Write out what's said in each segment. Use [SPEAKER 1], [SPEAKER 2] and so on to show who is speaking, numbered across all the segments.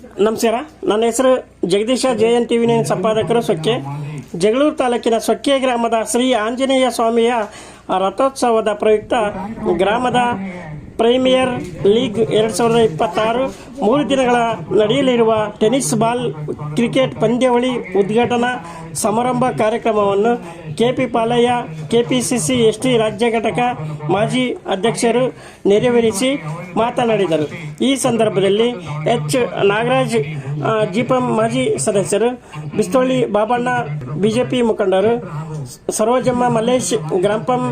[SPEAKER 1] ನಮಸ್ಕಾರ. ನನ್ನ ಹೆಸರು ಜಗದೀಶ. JN TV ಸಂಪಾದಕರು Sokke. ಜಗಳೂರು ತಾಲೂಕಿನ ಸೊಕ್ಕೆ ಗ್ರಾಮದ ಶ್ರೀ ಆಂಜನೇಯ ಸ್ವಾಮಿಯ ರಥೋತ್ಸವದ ಪ್ರಯುಕ್ತ ಗ್ರಾಮದ ಪ್ರೀಮಿಯರ್ ಲೀಗ್ 2026 3 ದಿನಗಳ ನಡೆಯಲಿರುವ ಟೆನ್ನಿಸ್ ಬಾಲ್ ಕ್ರಿಕೆಟ್ ಪಂದ್ಯಾವಳಿ ಉದ್ಘಾಟನಾ ಸಮಾರಂಭ ಕಾರ್ಯಕ್ರಮವನ್ನು KP ಪಾಲಯ್ಯ KPCC ST ರಾಜ್ಯ ಘಟಕ ಮಾಜಿ ಅಧ್ಯಕ್ಷರು ನೆರವೇರಿಸಿ ಮಾತನಾಡಿದರು. ಈ ಸಂದರ್ಭದಲ್ಲಿ H ನಾಗರಾಜ್ ಜಿಪಂ ಮಾಜಿ ಸದಸ್ಯರು, ಬಿಸ್ತೋಳಿ ಬಾಬಣ್ಣ BJP ಮುಖಂಡರು, ಸರೋಜಮ್ಮ ಮಲ್ಲೇಶ್ ಗ್ರಾಪಂ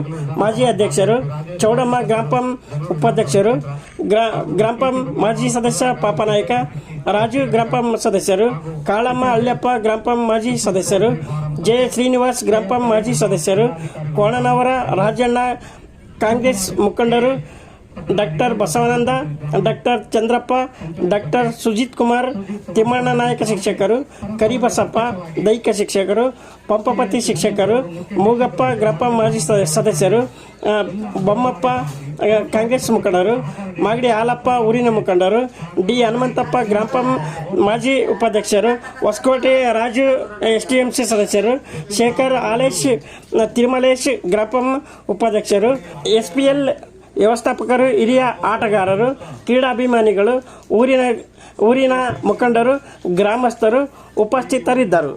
[SPEAKER 1] ಮಾಜಿ ಅಧ್ಯಕ್ಷರು, ಚೌಡಮ್ಮ ಗ್ರಾಪಂ ಉಪಾಧ್ಯಕ್ಷರು, ಗ್ರಾಪಂ ಮಾಜಿ ಸದಸ್ಯ ಪಾಪನಾಯಕ, ರಾಜು ಗ್ರಾಪಂ ಸದಸ್ಯರು, ಕಾಳಮ್ಮ ಅಳ್ಯಪ್ಪ ಗ್ರಾಪಂ ಮಾಜಿ ಸದಸ್ಯರು, ಜೆ ಶ್ರೀನಿವಾಸ್ ಗ್ರಾಪಂ ಮಾಜಿ ಸದಸ್ಯರು, ಕೋಣನವರ ರಾಜಣ್ಣ ಕಾಂಗ್ರೆಸ್ ಮುಖಂಡರು, doctor Basavananda, doctor Chandrappa, doctor Sujith Kumar, Thimmanna Nayaka ಶಿಕ್ಷಕರು, ಕರಿಬಸಪ್ಪ ದೈಹಿಕ ಶಿಕ್ಷಕರು, ಪಂಪಪತಿ ಶಿಕ್ಷಕರು, ಮೂಗಪ್ಪ ಗ್ರಾಪಂ ಮಾಜಿ ಸದಸ್ಯರು, ಬೊಮ್ಮಪ್ಪ ಕಾಂಗ್ರೆಸ್ ಮುಖಂಡರು, ಮಾಗಡಿ ಹಾಲಪ್ಪ ಊರಿನ ಮುಖಂಡರು, ಡಿ ಹನುಮಂತಪ್ಪ ಗ್ರಾಪಂ ಮಾಜಿ ಉಪಾಧ್ಯಕ್ಷರು, ಹೊಸಕೋಟೆ ರಾಜು STMC ಸದಸ್ಯರು, ಶೇಖರ್ ಆಲೇಶ್ ತಿರುಮಲೇಶ್ ಗ್ರಾಪಂ ಉಪಾಧ್ಯಕ್ಷರು, SPL ವ್ಯವಸ್ಥಾಪಕರು, ಹಿರಿಯ ಆಟಗಾರರು, ಕ್ರೀಡಾಭಿಮಾನಿಗಳು, ಊರಿನ ಮುಖಂಡರು, ಗ್ರಾಮಸ್ಥರು ಉಪಸ್ಥಿತರಿದ್ದರು.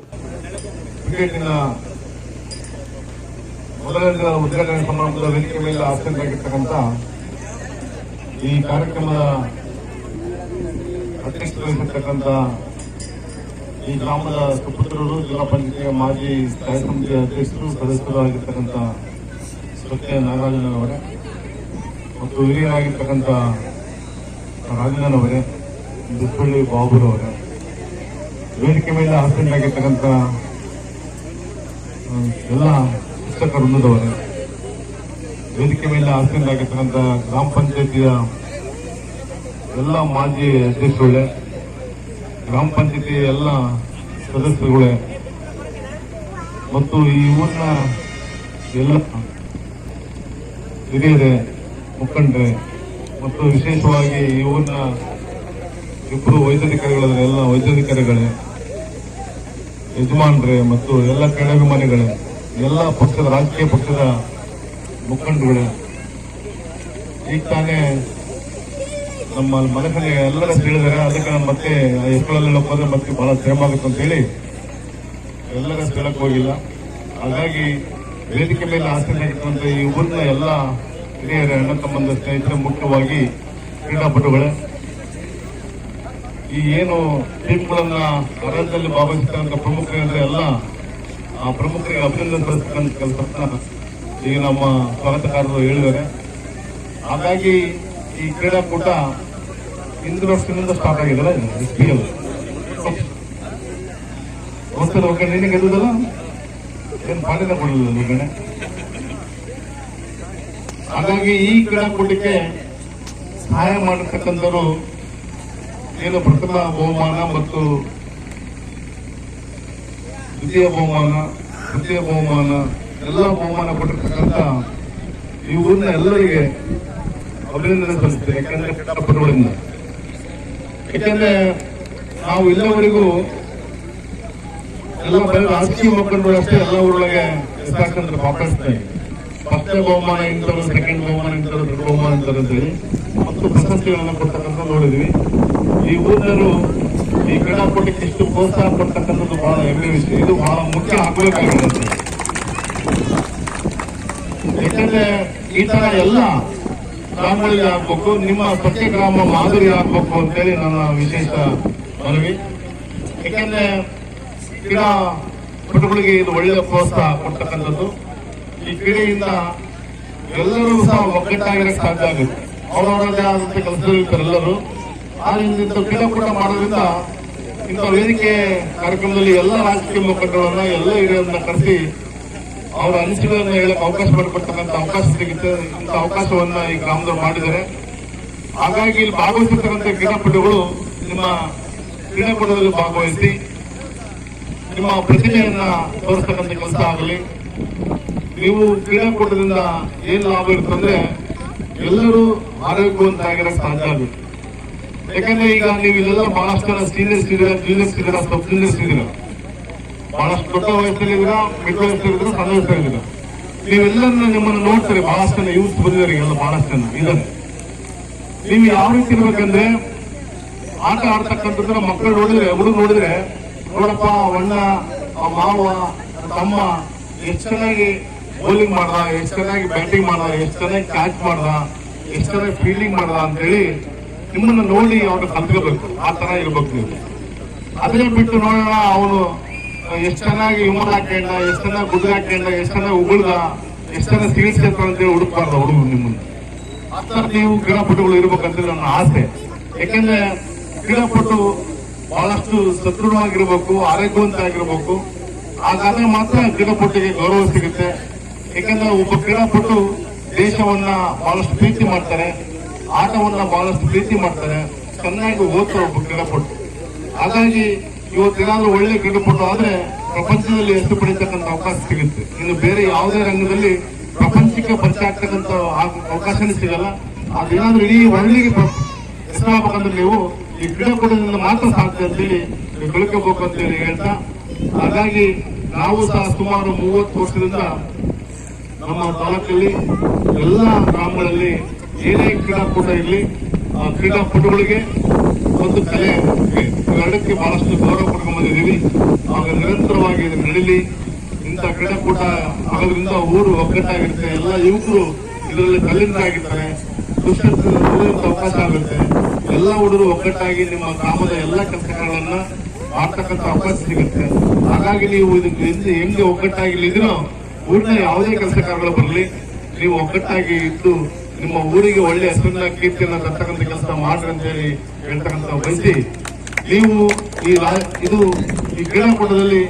[SPEAKER 2] ಮೊದಲನೇ ಉದ್ಘಾಟನೆ ಸಮಾರಂಭದ ವೇದಿಕೆ ಮೇಲೆ ಆಸಕ್ತರಾಗಿರ್ತಕ್ಕಂಥ ಈ ಕಾರ್ಯಕ್ರಮದ ಅಧ್ಯಕ್ಷರಾಗಿರ್ತಕ್ಕಂಥ ಈ ಗ್ರಾಮದ ಸುಪುತ್ರರು, ಜಿಲ್ಲಾ ಪಂಚಾಯತ್ ಮಾಜಿ ಸ್ಥಾಯಿ ಸಮಿತಿ ಅಧ್ಯಕ್ಷರು, ಸದಸ್ಯರು ಆಗಿರ್ತಕ್ಕಂಥ ಸೊಕ್ಕೆ ನಾಗರಾಜನವರೇ ಮತ್ತು ಹಿರಿಯರಾಗಿರ್ತಕ್ಕಂಥ ರಾಜಣ್ಣನವರೇ, ಬಿಸ್ತಳ್ಳಿ ಬಾಬುರವರೇ, ವೇದಿಕೆ ಮೇಲೆ ಆಸಕ್ತರಾಗಿರ್ತಕ್ಕಂಥ ಎಲ್ಲ ಶಿಕ್ಷಕ ವೃಂದದವರೇ, ವೇದಿಕೆ ಮೇಲೆ ಆಸಕ್ತರಾಗಿರ್ತಕ್ಕಂಥ ಗ್ರಾಮ ಪಂಚಾಯತಿಯ ಎಲ್ಲ ಮಾಜಿ ಅಧ್ಯಕ್ಷರುಗಳೇ, ಗ್ರಾಮ ಪಂಚಾಯತಿ ಎಲ್ಲ ಸದಸ್ಯರುಗಳೇ ಮತ್ತು ಈ ಊರಿನ ಎಲ್ಲ ಹಿರಿಯರೇ, ಮುಖಂಡರೇ ಮತ್ತು ವಿಶೇಷವಾಗಿ ಈ ಊರಿನ ಇಬ್ಬರು ವೈದ್ಯಾಧಿಕಾರಿಗಳಾದ ಎಲ್ಲ ವೈದ್ಯಾಧಿಕಾರಿಗಳೇ, ಯಜಮಾನರೇ ಮತ್ತು ಎಲ್ಲ ಕ್ರೀಡಾಭಿಮಾನಿಗಳೇ, ಎಲ್ಲ ಪಕ್ಷದ ರಾಜಕೀಯ ಪಕ್ಷದ ಮುಖಂಡರುಗಳೇ, ಈಗ ತಾನೇ ನಮ್ಮ ಮನೆಯಲ್ಲಿ ಎಲ್ಲರ ಹೇಳಿದರೆ ಅದಕ್ಕೆ ನಾನು ಮತ್ತೆ ಎಷ್ಟುಗಳೆಲ್ಲ ಹೋದ್ರೆ ಮತ್ತೆ ಬಹಳ ಶ್ರಮ ಆಗುತ್ತೆ ಅಂತ ಹೇಳಿ ಎಲ್ಲರ ಹೇಳಕ್ ಹೋಗಿಲ್ಲ. ಹಾಗಾಗಿ ವೇದಿಕೆ ಮೇಲೆ ಆಸಕ್ತರಾಗಿರುವಂತಹ ಈ ಊರಿನ ಎಲ್ಲ ಹಿರಿಯರ ಅಣ್ಣ ತಮ್ಮಂದ ಸ್ನೇಹಿತರೆ, ಮುಖ್ಯವಾಗಿ ಕ್ರೀಡಾಪಟುಗಳೇ, ಈ ಏನು ಟೀಮ್ಗಳನ್ನ ಆರಂಭದಲ್ಲಿ ಭಾಗವಹಿಸಿದಂತ ಪ್ರಮುಖರಂದ್ರೆ ಎಲ್ಲ ಆ ಪ್ರಮುಖರಿಗೆ ಅಭಿನಂದನೆ ಸಲ್ಲಿಸತಕ್ಕಂಥ ಕೆಲಸವನ್ನ ಈಗ ನಮ್ಮ ಸ್ವಾಗತಕಾರರು ಹೇಳಿದ್ದಾರೆ. ಹಾಗಾಗಿ ಈ ಕ್ರೀಡಾಕೂಟ ಹಿಂದಿನ ವರ್ಷದಿಂದ ಸ್ಟಾರ್ಟ್ ಆಗಿದಲ್ಲ, SPL ಒಂದ್ಸಲ ನಿನಗೆ ಗೆಲ್ಲುದಲ್ಲ, ಏನು ಪಾಠನ ಕೊಡಲಿಲ್ಲ ನಿಗಣೆ. ಹಾಗಾಗಿ ಈ ಕ್ರೀಡಾಕೂಟಕ್ಕೆ ಸಹಾಯ ಮಾಡಿರ್ತಕ್ಕಂಥವರು ಏನು ಪ್ರಥಮ ಬಹುಮಾನ ಮತ್ತು ದ್ವಿತೀಯ ಬಹುಮಾನ, ತೃತೀಯ ಬಹುಮಾನ ಎಲ್ಲ ಬಹುಮಾನ ಕೊಟ್ಟಿರ್ತಕ್ಕಂಥ ಈ ಊರಿನ ಎಲ್ಲರಿಗೆ ಅಭಿನಂದನೆ ಸಲ್ಲಿಸ್ತೇನೆ. ಯಾಕಂದ್ರೆ ಕ್ರೀಡಾಪಟುಗಳಿಂದ, ಯಾಕಂದ್ರೆ ನಾವು ಇಲ್ಲಿವರೆಗೂ ಎಲ್ಲ ಬರೀ ರಾಜಕೀಯ ಮುಖಂಡರು ಅಷ್ಟೇ ಎಲ್ಲ ಊರೊಳಗೆ ಎಷ್ಟಾಗ್ತಂದ್ರೆ ಕಾಂಗ್ರೆಸ್ನಾಗ ಫಸ್ಟ್ ಬಹುಮಾನ ಇಂಥವ್ರು, ಸೆಕೆಂಡ್ ಬಹುಮಾನ ಇಂಥವ್ರು, ಥರ್ಡ್ ಬಹುಮಾನ ಇಂಥವ್ರು ಅಂತೇಳಿ ಮತ್ತು ಪ್ರಶಸ್ತಿಗಳನ್ನು ಕೊಡ್ತಕ್ಕಂಥ ನೋಡಿದ್ವಿ. ಈ ಊರಿನವರು ಈ ಕ್ರೀಡಾಕೂಟಕ್ಕೆ ಇಷ್ಟು ಪ್ರೋತ್ಸಾಹ ಕೊಡ್ತಕ್ಕಂಥದ್ದು ಬಹಳ ಹೆಮ್ಮೆ ವಿಷಯ. ಇದು ಬಹಳ ಮುಖ್ಯ ಆಗಬೇಕಾಗಿದೆ. ಯಾಕಂದ್ರೆ ಈ ತರ ಎಲ್ಲ ಗ್ರಾಮಗಳಿಗೆ ಆಗ್ಬೇಕು, ನಿಮ್ಮ ಪ್ರತಿ ಗ್ರಾಮ ಮಾದರಿ ಆಗ್ಬೇಕು ಅಂತೇಳಿ ನನ್ನ ವಿಶೇಷ ಮನವಿ. ಯಾಕಂದ್ರೆ ಕ್ರೀಡಾಪಟುಗಳಿಗೆ ಇದು ಒಳ್ಳೆಯ ಪ್ರೋತ್ಸಾಹ ಕೊಡ್ತಕ್ಕಂಥದ್ದು. ಈ ಕ್ರೀಡೆಯಿಂದ ಎಲ್ಲರೂ ಸಹ ಒಗ್ಗಟ್ಟಾಗಿರಕ್ಕೆ ಸಾಧ್ಯ ಆಗುತ್ತೆ. ಅವರವರದೇ ಆದಂತ ಕೆಲಸದಲ್ಲಿರ್ತಾರೆ ಎಲ್ಲರೂ. ಇಂಥ ಕ್ರೀಡಾಕೂಟ ಮಾಡೋದ್ರಿಂದ ಇಂಥ ವೇದಿಕೆ ಕಾರ್ಯಕ್ರಮದಲ್ಲಿ ಎಲ್ಲ ರಾಜಕೀಯ ಮುಖಂಡರನ್ನ, ಎಲ್ಲ ಹಿರಿಯರನ್ನ ಕರೆಸಿ ಅವರ ಅನಿಸಿಕೆಗಳನ್ನ ಹೇಳಕ್ ಅವಕಾಶ ಮಾಡಿಕೊಡ್ತಕ್ಕಂಥ ಅವಕಾಶ ಸಿಗುತ್ತೆ. ಇಂಥ ಅವಕಾಶವನ್ನ ಈ ಗ್ರಾಮದವರು ಮಾಡಿದ್ದಾರೆ. ಹಾಗಾಗಿ ಇಲ್ಲಿ ಭಾಗವಹಿಸಿರ್ತಕ್ಕಂಥ ಕ್ರೀಡಾಪಟುಗಳು ನಿಮ್ಮ ಕ್ರೀಡಾಕೂಟದಲ್ಲಿ ಭಾಗವಹಿಸಿ ನಿಮ್ಮ ಪ್ರತಿಭೆಯನ್ನ ತೋರಿಸ್ತಕ್ಕಂಥ ಕೆಲಸ ಆಗಲಿ. ನೀವು ಕ್ರೀಡಾಕೂಟದಿಂದ ಏನ್ ಲಾಭ ಇರುತ್ತಂದ್ರೆ ಎಲ್ಲರೂ ಆರೋಗ್ಯವಂತರಾಗಿರಕ್ಕೆ ಸಾಧ್ಯ ಆಗುತ್ತೆ. ಯಾಕಂದ್ರೆ ಈಗ ನೀವು ಇಲ್ಲೆಲ್ಲ ಬಹಳಷ್ಟು ಜನ ಸೀನಿಯರ್ಸ್ ಇದ್ದೀರಾ, ಜೂನಿಯರ್ಸ್ ಇದ್ದೀರಾ, ಸಬ್ ಜೂನಿಯರ್ಸ್ ಇದ್ದೀರಾ, ಬಹಳಷ್ಟು ದೊಡ್ಡ ವಯಸ್ಸಲ್ಲಿ ಇದ್ದೀರಾ, ಮಿಡ್ ವಯಸ್ಸಲ್ಲಿ ಇದ್ದೀರಾ, ಸಣ್ಣ ವಯಸ್ಸಲ್ಲಿ ಇದ್ದೀರಾ. ನೀವೆಲ್ಲರನ್ನ ನಿಮ್ಮನ್ನು ನೋಡ್ತಾರೆ, ಬಹಳಷ್ಟು ಜನ ಯೂತ್ ಬಂದಿದ್ದಾರೆ, ಎಲ್ಲ ಬಹಳಷ್ಟು ಜನ ಇದ್ದಾರೆ. ನೀವು ಯಾವ ರೀತಿ ಇರ್ಬೇಕಂದ್ರೆ ಆಟ ಆಡ್ತಕ್ಕಂಥದ್ರ ಮಕ್ಕಳು ನೋಡಿದ್ರೆ, ಹುಡುಗ ನೋಡಿದ್ರೆ, ನೋಡಪ್ಪ ಅಣ್ಣ, ಮಾವ, ತಮ್ಮ ಎಷ್ಟು ಚೆನ್ನಾಗಿ ಬೌಲಿಂಗ್ ಮಾಡ್ದ, ಎಷ್ಟು ಚೆನ್ನಾಗಿ ಬ್ಯಾಟಿಂಗ್ ಮಾಡ್ದ, ಎಷ್ಟು ಚೆನ್ನಾಗಿ ಕ್ಯಾಚ್ ಮಾಡ್ದ, ಎಷ್ಟು ಚೆನ್ನಾಗಿ ಫೀಲ್ಡಿಂಗ್ ಮಾಡ್ದ ಅಂತೇಳಿ ನಿಮ್ಮನ್ನ ನೋಡಿ ಅವ್ರು ಕಲ್ತ್ಕೋಬೇಕು. ಆ ತರ ಇರ್ಬೇಕು ನೀವು. ಅದನ್ನೇ ಬಿಟ್ಟು ನೋಡೋಣ ಅವನು ಎಷ್ಟು ಚೆನ್ನಾಗಿ ವಿಮಲ್ ಹಾಕೊಂಡ, ಎಷ್ಟು ಚೆನ್ನಾಗಿ ಗುಡ್ಡ ಹಾಕೊಂಡ, ಎಷ್ಟು ಚೆನ್ನಾಗಿ ಉಗುಳ್ದ, ಎಷ್ಟು ಚೆನ್ನಾಗಿ ಸಿಗಿಸ್ಕೊಂತ ಅಂತೇಳಿ ಹುಡುಕ್ಬಾರ್ದು ಹುಡುಗರು ನಿಮ್ಮನ್ನು. ಆ ತರ ನೀವು ಕ್ರೀಡಾಪಟುಗಳು ಇರ್ಬೇಕಂತ ನನ್ನ ಆಸೆ. ಯಾಕೆಂದ್ರೆ ಕ್ರೀಡಾಪಟು ಬಹಳಷ್ಟು ಸದೃಢವಾಗಿರ್ಬೇಕು, ಆರೋಗ್ಯವಂತ ಆಗಿರ್ಬೇಕು. ಹಾಗಾದ್ರೆ ಮಾತ್ರ ಕ್ರೀಡಾಪಟುಗೆ ಗೌರವ ಸಿಗುತ್ತೆ. ಯಾಕಂದ್ರೆ ಒಬ್ಬ ಕ್ರೀಡಾಪಟು ದೇಶವನ್ನ ಬಹಳಷ್ಟು ಪ್ರೀತಿ ಮಾಡ್ತಾರೆ, ಆಟವನ್ನ ಬಹಳಷ್ಟು ಪ್ರೀತಿ ಮಾಡ್ತಾರೆ, ಚೆನ್ನಾಗಿ ಓದ್ತಾರೆ ಒಬ್ಬ ಕ್ರೀಡಾಪಟು. ಹಾಗಾಗಿ ಇವತ್ತೇನಾದ್ರೂ ಒಳ್ಳೆ ಕ್ರೀಡಾಪಟು ಆದ್ರೆ ಪ್ರಪಂಚದಲ್ಲಿ ಹೆಸರು ಪಡೀತಕ್ಕಂಥ ಅವಕಾಶ ಸಿಗುತ್ತೆ. ಇನ್ನು ಬೇರೆ ಯಾವುದೇ ರಂಗದಲ್ಲಿ ಪ್ರಪಂಚಕ್ಕೆ ಪರಿಚಯ ಆಗ್ತಕ್ಕಂಥ ಅವಕಾಶನೇ ಸಿಗಲ್ಲ. ಅದೇನಾದ್ರೂ ಇಡೀ ಒಳ್ಳೆಗೆ ಹೆಸರಾಗಬೇಕಂದ್ರೆ ನೀವು ಈ ಕ್ರೀಡಾಪಟುವಿನಿಂದ ಮಾತ್ರ ಸಾಧ್ಯ ಅಂತೇಳಿ ನೀವು ತಿಳ್ಕೋಬೇಕು ಅಂತೇಳಿ ಹೇಳ್ತಾ, ಹಾಗಾಗಿ ನಾವು ಸಹ ಸುಮಾರು 30 ವರ್ಷದಿಂದ ನಮ್ಮ ತಾಲೂಕಲ್ಲಿ ಎಲ್ಲ ಗ್ರಾಮಗಳಲ್ಲಿ ಏನೇ ಕ್ರೀಡಾಕೂಟ ಇರಲಿ, ಆ ಕ್ರೀಡಾಪಟುಗಳಿಗೆ ಒಂದು ಕಲೆ ಎರಡಕ್ಕೆ ಬಹಳಷ್ಟು ಗೌರವ ಪಡ್ಕೊಂಡು ಬಂದಿದ್ದೀವಿ. ಆಗ ನಿರಂತರವಾಗಿ ಇದು ನಡೀಲಿ. ಇಂಥ ಕ್ರೀಡಾಕೂಟ ಆಗೋದ್ರಿಂದ ಊರು ಒಗ್ಗಟ್ಟಾಗಿರುತ್ತೆ, ಎಲ್ಲ ಯುವಕರು ಇದರಲ್ಲಿ ಕಲ್ಲಿಂದಾಗಿರ್ತಾರೆ, ದುಶ್ಚಟದಿಂದ ಅವಕಾಶ ಆಗುತ್ತೆ. ಎಲ್ಲ ಹುಡುಗರು ಒಗ್ಗಟ್ಟಾಗಿ ನಿಮ್ಮ ಗ್ರಾಮದ ಎಲ್ಲ ಕೆಲಸಗಳನ್ನ ಮಾಡ್ತಕ್ಕಂಥ ಅವಕಾಶ ಸಿಗುತ್ತೆ. ಹಾಗಾಗಿ ನೀವು ಇದಕ್ಕೆ ಹೆಂಗೆ ಒಗ್ಗಟ್ಟಾಗಿ ಇಲ್ಲಿದ್ದೀರೋ ಊರಿನ ಯಾವುದೇ ಕೆಲಸ ಕಾರ್ಯಗಳು ಬರಲಿ, ನೀವು ಒಗ್ಗಟ್ಟಾಗಿ ಇದ್ದು ನಿಮ್ಮ ಊರಿಗೆ ಒಳ್ಳೆ ಹೆಸರನ್ನ ಕೀರ್ತಿಯನ್ನ ತರ್ತಕ್ಕಂಥ ಕೆಲಸ ಮಾಡ್ರಿ ಅಂತ ಹೇಳಿ ಹೇಳ್ತಕ್ಕಂಥ ಬಯಸಿ, ನೀವು ಈ ಕ್ರೀಡಾಕೂಟದಲ್ಲಿ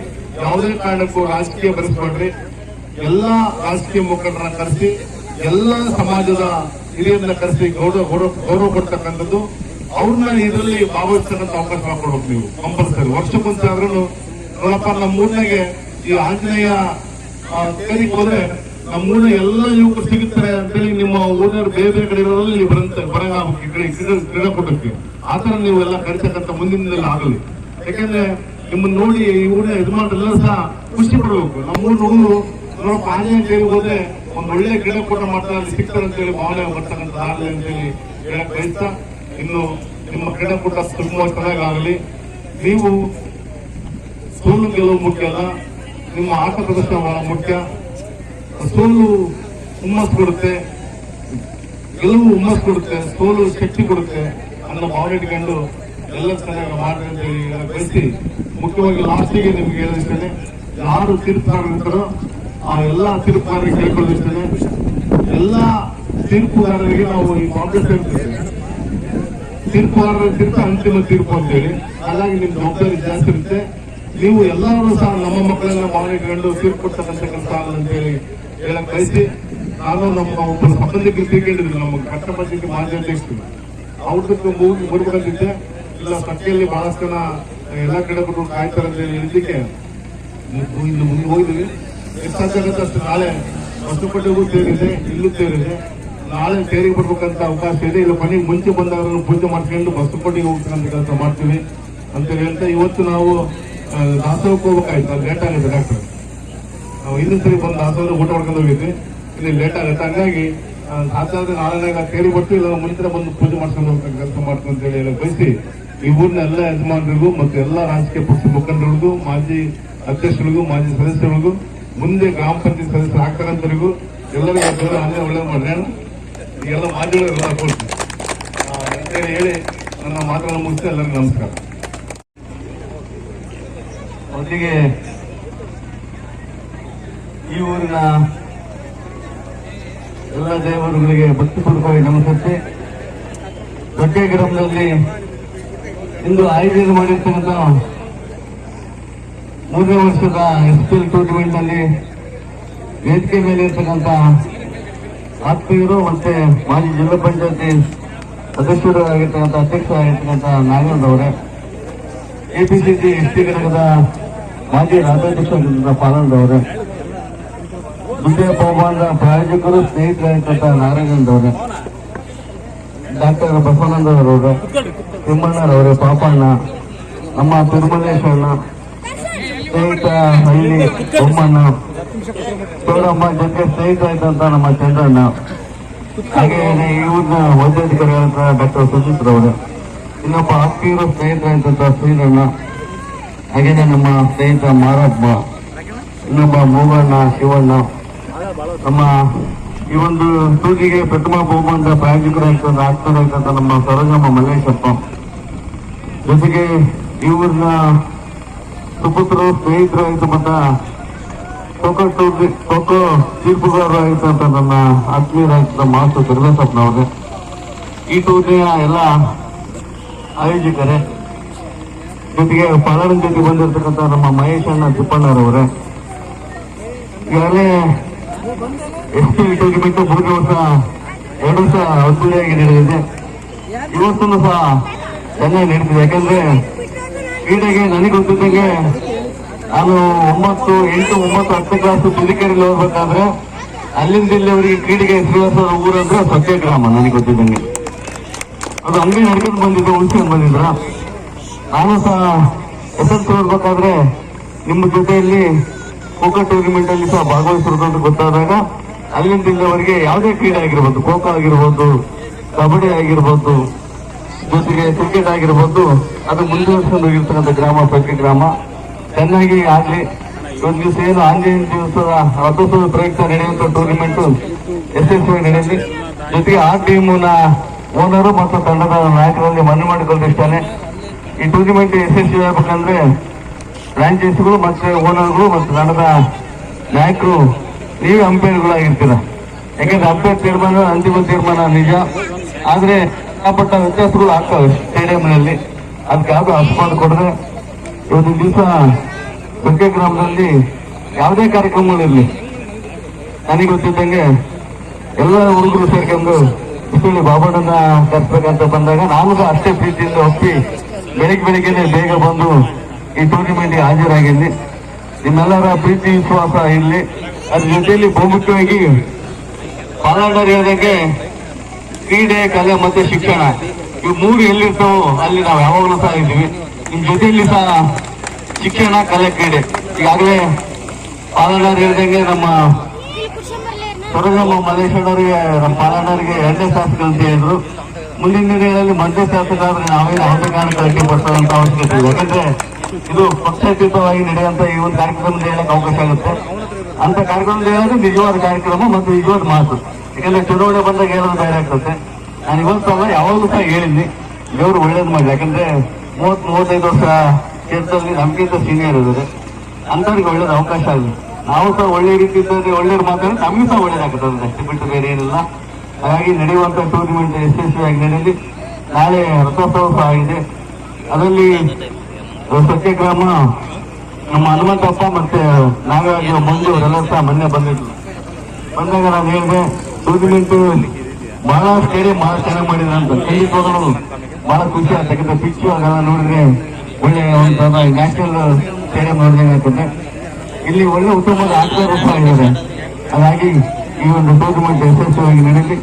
[SPEAKER 2] ಯಾವುದೇ ಕಾರಣಕ್ಕೂ ರಾಜಕೀಯ ಬರೆಸ್ಬೇಡ್ರಿ. ಎಲ್ಲಾ ರಾಜಕೀಯ ಮುಖಂಡರನ್ನ ಕರೆಸಿ, ಎಲ್ಲ ಸಮಾಜದ ಹಿರಿಯರನ್ನ ಕರೆಸಿ ಗೌರವ ಕೊಡ್ತಕ್ಕಂಥದ್ದು, ಅವ್ರನ್ನ ಇದರಲ್ಲಿ ಭಾಗವಹಿಸ್ತಕ್ಕಂಥ ಅವಕಾಶ ಮಾಡ್ಕೊಡ್ಬೇಕು. ನೀವು ಕಂಪಲ್ಸರಿ ವರ್ಷಕ್ಕೊಂದ್ಸಲ ಆದ್ರೂ ನೋಡಪ್ಪ ನಮ್ಮ ಊರಿನಾಗೆ ಈ ಆಂಜನೇಯ ಕೈಗೆ ಹೋದ್ರೆ ನಮ್ಮ ಊರಿನ ಎಲ್ಲ ಯುವಕರು ಸಿಗುತ್ತಾರೆ ಅಂತೇಳಿ ನಿಮ್ಮ ಊರಿನವ್ರು ಬೇರೆ ಬೇರೆ ಕಡೆ ಇರೋದ್ರಲ್ಲಿ ನೀವು ಬರಂಗಾಗಬೇಕು ಕ್ರೀಡಾಕೂಟಕ್ಕೆ. ಆತರ ನೀವು ಎಲ್ಲ ಕರಿತಕ್ಕಂಥ ಮುಂದಿನದೆಲ್ಲ ಆಗಲಿ. ಯಾಕಂದ್ರೆ ನಿಮ್ಮನ್ನ ನೋಡಿ ಈ ಊರಿನ ಯಜಮಾನರೆಲ್ಲ ಸಹ ಖುಷಿ ಪಡಬೇಕು. ನಮ್ಮ ಊರಿನ ಹುಡುಗರು ನೋಡಪ್ಪ ಆಂಜನೇಯ ಕೈಗೆ ಹೋದ್ರೆ ಒಂದು ಒಳ್ಳೆ ಕ್ರೀಡಾಕೂಟ ಮಾಡ್ತಾರೆ, ಅಲ್ಲಿ ಸಿಗ್ತಾರೆ ಅಂತೇಳಿ ಭಾವನೆ ಬರ್ತಕ್ಕಂಥ ಆಗಲಿ ಅಂತೇಳಿ ಹೇಳಕ್ ಬಯಸ್ತಾ, ಇನ್ನು ನಿಮ್ಮ ಕ್ರೀಡಾಕೂಟ ತುಂಬಾ ಚೆನ್ನಾಗಾಗಲಿ. ನೀವು ಸೋಲು ಗೆಲುವು ಮುಖ್ಯ ಅಲ್ಲ, ನಿಮ್ಮ ಆಟ ಪ್ರದರ್ಶನ ಬಹಳ ಮುಖ್ಯ. ಸೋಲು ಹುಮ್ಮಸ್ ಕೊಡುತ್ತೆ, ಗೆಲುವು ಹುಮ್ಮಸ್ ಕೊಡುತ್ತೆ, ಸೋಲು ಶಕ್ತಿ ಕೊಡುತ್ತೆ ಅನ್ನೋ ಭಾವನೆ ಇಟ್ಕೊಂಡು ಎಲ್ಲ ಚೆನ್ನಾಗಿ ಮಾಡ್ರಿ ಅಂತ ಹೇಳಿ ಬಯಸಿ, ಮುಖ್ಯವಾಗಿ ಲಾಸ್ಟಿಗೆ ನಿಮ್ಗೆ ಹೇಳಿಸ್ತೇನೆ, ಯಾರು ತೀರ್ಪುಗಾರರಿರ್ತಾರೋ ಆ ಎಲ್ಲ ತೀರ್ಪುಗಾರರಿಗೆ ಕೇಳ್ಕೊಳ್ಳಿಸ್ತೇನೆ. ಎಲ್ಲ ತೀರ್ಪುಗಾರರಿಗೆ ನಾವು ಈ ಕಾಂಗ್ರೆಸ್ ಹೇಳ್ತೇವೆ, ತೀರ್ಪುಗಾರರ ತೀರ್ಪು ಅಂತಿಮ ತೀರ್ಪು ಅಂತೇಳಿ. ಹಾಗಾಗಿ ನಿಮ್ ಜವಾಬ್ದಾರಿ ಜಾಸ್ತಿ ಇರುತ್ತೆ. ನೀವು ಎಲ್ಲರೂ ಸಹ ನಮ್ಮ ಮಕ್ಕಳೆಲ್ಲ ಭಾವನೆ ಇಟ್ಕೊಂಡು ತೀರ್ಪು ಕೊಡ್ತಕ್ಕಂಥ ಕೆಲಸ ಆಗಲ್ಲ ಅಂತ ಹೇಳಿ ಹೇಳಕ್ ಬಯಸಿ, ನಾನು ನಮ್ಮ ಒಬ್ಬರು ಸಂಬಂಧಿಕರು ತಿಳ್ಕೊಂಡಿದ್ರು, ನಮ್ಮ ಕಟ್ಟ ಪಂಚಾಯತಿ ಮಾಜಿ ಅಧ್ಯಕ್ಷರು, ಅವ್ರದಕ್ಕೆ ಮುಗಿಬೇಕಂತಿದ್ದೆ. ಇಲ್ಲ ಸಟ್ಟಿಯಲ್ಲಿ ಬಹಳಷ್ಟು ಜನ ಎಲ್ಲ ಕ್ರೀಡಾಪಟುಗಳು ಕಾಯ್ತಾರೆ ಅಂತ ಹೇಳಿ ಹೇಳಿದ್ದಕ್ಕೆ ಇನ್ನು ಮುಂದೆ ಹೋಗಿದ್ದೀವಿ. ಎಷ್ಟು ಸಾಧ್ಯ ಆಗುತ್ತೆ ಅಷ್ಟು ನಾಳೆ ಹೊಸಪಟ್ಟಿಗೂ ಸೇರಿದೆ, ಇಲ್ಲೂ ಸೇರಿದೆ. ನಾಳೆ ಸೇರಿಗೆ ಬರ್ಬೇಕಂತ ಅವಕಾಶ ಇದೆ. ಇಲ್ಲ ಮನೆಗೆ ಮುಂಚೆ ಬಂದಾಗ ಪೂಜೆ ಮಾಡ್ಕೊಂಡು ಹೊಸಪಟ್ಟಿಗೆ ಹೋಗ್ತಕ್ಕಂಥ ಕೆಲಸ ಮಾಡ್ತೀವಿ ಅಂತ ಹೇಳ್ತಾ, ಇವತ್ತು ನಾವು ದಾಸೋಹಕ್ಕೆ ಹೋಗ್ಬೇಕಾಯ್ತು, ಲೇಟ್ ಆಗುತ್ತೆ ಡಾಕ್ಟರ್. ನಾವು ಇನ್ನೊಂದು ಸರಿ ಬಂದು ದಾಸೋಹ ಊಟ ಮಾಡ್ಕೊಂಡು ಹೋಗಿದ್ವಿ, ಇಲ್ಲಿ ಲೇಟ್ ಆಗುತ್ತೆ. ಹಂಗಾಗಿ ಸಾಧ್ಯ ಆದ್ರೆ ನಾಳೆ ಸೇರಿ ಬರ್ತೀವಿ, ಇಲ್ಲ ಮುಂಚೆ ಬಂದು ಪೂಜೆ ಮಾಡ್ಕೊಂಡು ಹೋಗ್ತಕ್ಕ ಕೆಲಸ ಮಾಡ್ಕೊಂಡು ಅಂತ ಹೇಳಿ ಬಯಸಿ, ಈ ಊರಿನ ಎಲ್ಲ ಯಜಮಾನರಿಗೂ ಮತ್ತು ಎಲ್ಲ ರಾಜಕೀಯ ಪಕ್ಷ ಮುಖಂಡರಿಗೂ, ಮಾಜಿ ಅಧ್ಯಕ್ಷರಿಗೂ, ಮಾಜಿ ಸದಸ್ಯರಿಗೂ, ಮುಂದೆ ಗ್ರಾಮ ಪಂಚಾಯತ್ ಸದಸ್ಯರು ಆಗ್ತಕ್ಕಂಥರಿಗೂ ಎಲ್ಲರಿಗೂ ಅಲ್ಲೇ ಒಳ್ಳೆ ಮಾಡ್ರಿ. ಈಗೆಲ್ಲ ಮಾಧ್ಯಮಗಳೆಲ್ಲ ಕೊಡ್ತೀನಿ ಅಂತೇಳಿ ಹೇಳಿ ನನ್ನ ಮಾತನ್ನು ಮುಗಿಸಿ ಎಲ್ಲರಿಗೂ ನಮಸ್ಕಾರ.
[SPEAKER 3] ಮೊದಲಿಗೆ ಈ ಊರಿನ ಎಲ್ಲ ದೇವರುಗಳಿಗೆ ಭಕ್ತಿಪೂರ್ವಕವಾಗಿ ನಮಸ್ಕರಿಸಿ, ದೊಡ್ಡ ಗ್ರಾಮದಲ್ಲಿ ಇಂದು ಆಯೋಜನೆ ಮಾಡಿರ್ತಕ್ಕಂಥ 3ನೇ ವರ್ಷದ SPL ಟೂರ್ನಮೆಂಟ್ ನಲ್ಲಿ ವೇದಿಕೆ ಮೇಲೆ ಇರ್ತಕ್ಕಂಥ ಆತ್ಮೀಯರು ಮತ್ತೆ ಮಾಜಿ ಜಿಲ್ಲಾ ಪಂಚಾಯತಿ ಸದಸ್ಯರು ಆಗಿರ್ತಕ್ಕಂಥ ಅಧ್ಯಕ್ಷರಾಗಿರ್ತಕ್ಕಂಥ ನಾಗರಾಜ್ ಅವರೇ, APCC ST ಘಟಕದ ಮಾಜಿ ರಾಜ್ಯಾಧ್ಯಕ್ಷರಾಗಿರ್ತಕ್ಕಂಥ ಪಾಲನ್ ಅವರೇ, ದುಡ್ಡಿನ ಬಹುಮಾನದ ಪ್ರಾಯೋಜಕರು ಸ್ನೇಹಿತರಾಗಿರ್ತಕ್ಕಂಥ ನಾರಾಯಣ್ ಅವರೇ, ಡಾಕ್ಟರ್ ಬಸವಾನಂದ ಅವರವರೇ, ತಿಮ್ಮಣ್ಣರವರೇ, ಪಾಪಣ್ಣ, ನಮ್ಮ ತಿರುಮಲೇಶಣ್ಣ, ಸ್ನೇಹಿತ ಹಳ್ಳಿ ಬೊಮ್ಮಣ್ಣ, ತೋರಮ್ಮ ಜೊತೆ ಸ್ನೇಹಿತ ಆಯ್ತಂತ ನಮ್ಮ ಚಂದ್ರಣ್ಣ, ಹಾಗೆ ಇವ್ರನ್ನ ವೈದ್ಯಾಧಿಕಾರಿಗಳಂತ ಡಾಕ್ಟರ್ ಸುಜಿತ್ ರವರು, ಇನ್ನೊಬ್ಬ ಆತ್ಮೀಯರು ಸ್ನೇಹಿತರಾಯ್ತಂತ ಶ್ರೀರಣ್ಣ, ಹಾಗೇನೆ ನಮ್ಮ ಸ್ನೇಹಿತ ಮಾರಪ್ಪ, ಇನ್ನೊಬ್ಬ ಮೂಗಣ್ಣ, ಶಿವಣ್ಣ, ನಮ್ಮ ಈ ಒಂದು ಟೂರಿಗೆ ಪ್ರಥಮ ಬಹುಮಾನದ ಪ್ರಾಯೋಜಕರಾಯ್ತಂತ ಆತ್ಮೀಯರಾಯ್ತಂತ ನಮ್ಮ ಸರೋಜಮ್ಮ ಮಲ್ಲೇಶಪ್ಪ, ಜೊತೆಗೆ ಇವ್ರನ್ನ ಸುಪುತ್ರರು ಸ್ನೇಹಿತರು ಆಯ್ತಂತ ಖೋಖೋ ತೀರ್ಪುಗಾರರು ಆಯ್ತಂತ ನನ್ನ ಆತ್ಮೀಯರಾಯ್ತಂತ ಮಾಸ್ಟರ್ ಕರಿಬೇಸಪ್ಪನವ್ರೆ, ಈ ಟೂರ್ನಿಯ ಎಲ್ಲ ಆಯೋಜಕರೇ, ಜೊತೆಗೆ ಪಾಲನ ಜೊತೆ ಬಂದಿರತಕ್ಕಂಥ ನಮ್ಮ ಮಹೇಶ್ ಅಣ್ಣ ತಿಪ್ಪಣ್ಣರವರೇ, ಈಗಾಗಲೇ ಎಷ್ಟು ಟೂರ್ನಿಮೆಂಟ್ 3 ವರ್ಷ 2 ವರ್ಷ ಅದ್ದೂರಿಯಾಗಿ ನಡೆದಿದೆ. ಇವತ್ತೂ ಸಹ ಚೆನ್ನಾಗಿ ನಡೀತಿದೆ. ಯಾಕಂದ್ರೆ ಕ್ರೀಡೆಗೆ ನನಗೆ ಗೊತ್ತಿದ್ದಂಗೆ ನಾನು 9, 8, 9, 10 ಕ್ಲಾಸ್ ತುದಿಕೆರೆಯಲ್ಲಿ ಹೋಗ್ಬೇಕಾದ್ರೆ ಅಲ್ಲಿಂದ ಇಲ್ಲಿವರೆಗೆ ಕ್ರೀಡೆಗೆ ಶ್ರೀವಾಸರ ಊರಂದ್ರೆ ಸತ್ಯಗ್ರಾಮ ನನಗೆ ಗೊತ್ತಿದ್ದಂಗೆ. ಅದು ಹಂಗೆ ನಡ್ಕೊಂಡು ಬಂದಿದ್ದು, ಉಳಿಸ್ಕೊಂಡು ಬಂದಿದ್ರ. ನಾನು ಸಹ SSLC ಓದ್ಬೇಕಾದ್ರೆ ನಿಮ್ಮ ಜೊತೆಯಲ್ಲಿ ಖೋಖೋ ಟೂರ್ನಿಮೆಂಟ್ ಅಲ್ಲಿ ಸಹ ಭಾಗವಹಿಸಿರೋದು ಅಂತ ಗೊತ್ತಾದಾಗ ಅಲ್ಲಿಂದ ಇಲ್ಲಿವರೆಗೆ ಯಾವುದೇ ಕ್ರೀಡೆ ಆಗಿರ್ಬೋದು, ಖೋಖೋ ಆಗಿರ್ಬೋದು, ಕಬಡ್ಡಿ ಆಗಿರ್ಬೋದು, ಜೊತೆಗೆ ಕ್ರಿಕೆಟ್ ಆಗಿರ್ಬೋದು, ಅದು ಮುಂದುವರಿಸಿಕೊಂಡು ಹೋಗಿರ್ತಕ್ಕಂಥ ಗ್ರಾಮ ಪ್ರತಿ ಗ್ರಾಮ ಚೆನ್ನಾಗಿ ಆಗ್ಲಿ. ಒಂದು ದಿವಸ ಏನು ಆಂಜನೇಯ ದಿವಸದ ರಥೋತ್ಸವ ಪ್ರಯುಕ್ತ ನಡೆಯುವಂತ ಟೂರ್ನಿಮೆಂಟ್ ಯಶಸ್ವಿಯಾಗಿ ನಡೆಯಲಿ. ಜೊತೆಗೆ ಆ ಟೀಮ್ನ ಓನರು ಮತ್ತು ತಂಡದ ನಾಯಕರಲ್ಲಿ ಮನವಿ ಮಾಡಿಕೊಳ್ಳಿಷ್ಟಾನೆ. ಈ ಟೂರ್ನಿಮೆಂಟ್ ಯಶಸ್ವಿ ಆಗ್ಬೇಕಂದ್ರೆ ಫ್ರಾಂಚೈಸಿಗಳು ಮತ್ತೆ ಓನರ್ಗಳು ಮತ್ತು ತಂಡದ ನಾಯಕರು ನೀವೇ ಅಂಪೈರ್ಗಳಾಗಿರ್ತೀರ. ಯಾಕಂದ್ರೆ ಅಂಪೈರ್ ತೀರ್ಮಾನ ಅಂತಿಮ ತೀರ್ಮಾನ ನಿಜ, ಆದ್ರೆ ಪಟ್ಟ ವ್ಯತ್ಯಾಸಗಳು ಆಗ್ತವೆ ಸ್ಟೇಡಿಯಂನಲ್ಲಿ. ಅದಕ್ಕೆ ಯಾವುದು ಆಸ್ಪಾದ ಕೊಡದೆ ಇವತ್ತಿನ ದಿವಸ ಪ್ರತಿ ಗ್ರಾಮದಲ್ಲಿ ಯಾವುದೇ ಕಾರ್ಯಕ್ರಮಗಳಿರಲಿ, ನನಗೆ ಗೊತ್ತಿದ್ದಂಗೆ ಎಲ್ಲ ಹುಡುಗರು ಸೇರ್ಕೊಂಡು ಇಷ್ಟೊಂದು ಬಾಬಣ್ಣನ ಕರ್ಸ್ಬೇಕಂತ ಬಂದಾಗ ನಾನು ಸಹ ಅಷ್ಟೇ ಪ್ರೀತಿಯಿಂದ ಒಪ್ಪಿ ಬೆಳಿಗ್ಗೆನೆ ಬೇಗ ಬಂದು ಈ ಟೂರ್ನಿಮೆಂಟ್ಗೆ ಹಾಜರಾಗಿದ್ದೆ. ನಿಮ್ಮೆಲ್ಲರ ಪ್ರೀತಿ ವಿಶ್ವಾಸ ಇರಲಿ. ಅದ್ರ ಜೊತೆಯಲ್ಲಿ ಬಹುಮುಖ್ಯವಾಗಿ ಪಾಲಾಡರ್ ಹೇಳಿದಂಗೆ ಕ್ರೀಡೆ, ಕಲೆ ಮತ್ತೆ ಶಿಕ್ಷಣ ಇವು 3 ಎಲ್ಲಿರ್ತಾವೋ ಅಲ್ಲಿ ನಾವು ಯಾವಾಗಲೂ ಸಹ ಇದ್ದೀವಿ. ನಿಮ್ ಜೊತೆಯಲ್ಲಿ ಸಹ ಶಿಕ್ಷಣ, ಕಲೆ, ಕ್ರೀಡೆ. ಈಗಾಗಲೇ ಪಾಲಾಡರ್ ಹೇಳಿದಂಗೆ ನಮ್ಮ ಸರೋಜಮ್ಮ ಮಲ್ಲೇಶ್ವರರಿಗೆ, ನಮ್ಮ ಪಾಲಾಡರಿಗೆ 2ನೇ ಶಾಸಕ ಅಂತ ಹೇಳಿದ್ರು. ಮುಂದಿನ ದಿನಗಳಲ್ಲಿ ಮಧ್ಯ ಶಾಸಕರಾದ್ರೆ ನಾವೇನು ಯಾವುದೇ ಕಾರಣಕ್ಕೆ ಅಡ್ಡಿ ಪಡಿಸೋದಂತ ಅವಶ್ಯಕತೆ ಇದೆ. ಯಾಕಂದ್ರೆ ಇದು ಪಕ್ಷಾತೀತವಾಗಿ ನಡೆಯುವಂತ ಈ ಒಂದು ಕಾರ್ಯಕ್ರಮದಲ್ಲಿ ಹೇಳಕ್ಕೆ ಅವಕಾಶ ಆಗುತ್ತೆ. ಅಂತ ಕಾರ್ಯಕ್ರಮದಲ್ಲಿ ಹೇಳೋದು ನಿಜವಾದ ಕಾರ್ಯಕ್ರಮ ಮತ್ತು ನಿಜವಾದ ಮಾತು. ಯಾಕಂದ್ರೆ ಚುನಾವಣೆ ಬಂದಾಗ ಹೇಳೋದು ಬೇರೆ ಆಗ್ತದೆ. ನಾನು ಇವತ್ತಲ್ಲ ಯಾವಾಗಲೂ ಸಹ ಹೇಳಿದ್ನಿ, ದೇವರು ಒಳ್ಳೇದು ಮಾಡಿ. ಯಾಕಂದ್ರೆ 30-35 ವರ್ಷ ಕ್ಷೇತ್ರದಲ್ಲಿ ನಮ್ಗಿಂತ ಸೀನಿಯರ್ ಇದ್ದಾರೆ, ಅಂತವ್ರಿಗೆ ಒಳ್ಳೇದು ಅವಕಾಶ ಆಗಿದೆ. ನಾವು ಸಹ ಒಳ್ಳೆ ರೀತಿಯಲ್ಲಿ ಒಳ್ಳೆಯವ್ರು ಮಾತಾಡಿ ನಮ್ಗೆ ಸಹ ಒಳ್ಳೇದಾಗ್ತದೆ, ಅಷ್ಟೇ ಬಿಟ್ಟು ಬೇರೆ ಏನಿಲ್ಲ. ಹಾಗಾಗಿ ನಡೆಯುವಂತ ಟೂರ್ನಿಮೆಂಟ್ ಯಶಸ್ವಿಯಾಗಿ ನಡೆಯಲಿ. ನಾಳೆ ರಥೋತ್ಸವ ಸಹ ಇದೆ. ಅದರಲ್ಲಿ ಸತ್ಯಗ್ರಾಮ ನಮ್ಮ ಹನುಮಂತಪ್ಪ ಮತ್ತೆ ನಾಗರಾಜ ಮುಂದೆ ಅವರೆಲ್ಲರೂ ಸಹ ಮೊನ್ನೆ ಬಂದಿದ್ರು. ಬಂದಾಗ ನಾನು ಹೇಳಿದೆ, ಟೂರ್ನಿಮೆಂಟ್ ಬಹಳ ಸ್ಟೇಡಿಯಂ ಬಹಳ ಚೆನ್ನಾಗಿ ಮಾಡಿದ್ರೆ ಅಂತ. ಖಂಡಿತವಾಗಲೂ ಬಹಳ ಖುಷಿ ಆಗ್ತದೆ. ಯಾಕಂದ್ರೆ ಪಿಚ್ಚು ಅದೆಲ್ಲ ನೋಡಿದ್ರೆ ಒಳ್ಳೆ ಒಂದು ನ್ಯಾಷನಲ್ ಸ್ಟೇಡಿಯಂ ನೋಡಿದಂಗೆ ಆಗ್ತದೆ. ಇಲ್ಲಿ ಒಳ್ಳೆ ಉತ್ತಮವಾದ ಆಟಗಾರರು ಸಹ ಇದ್ದಾರೆ. ಹಾಗಾಗಿ ಈ ಒಂದು ಟೂರ್ನಿಮೆಂಟ್ ಯಶಸ್ವಿಯಾಗಿ ನಡೆಯಲಿ.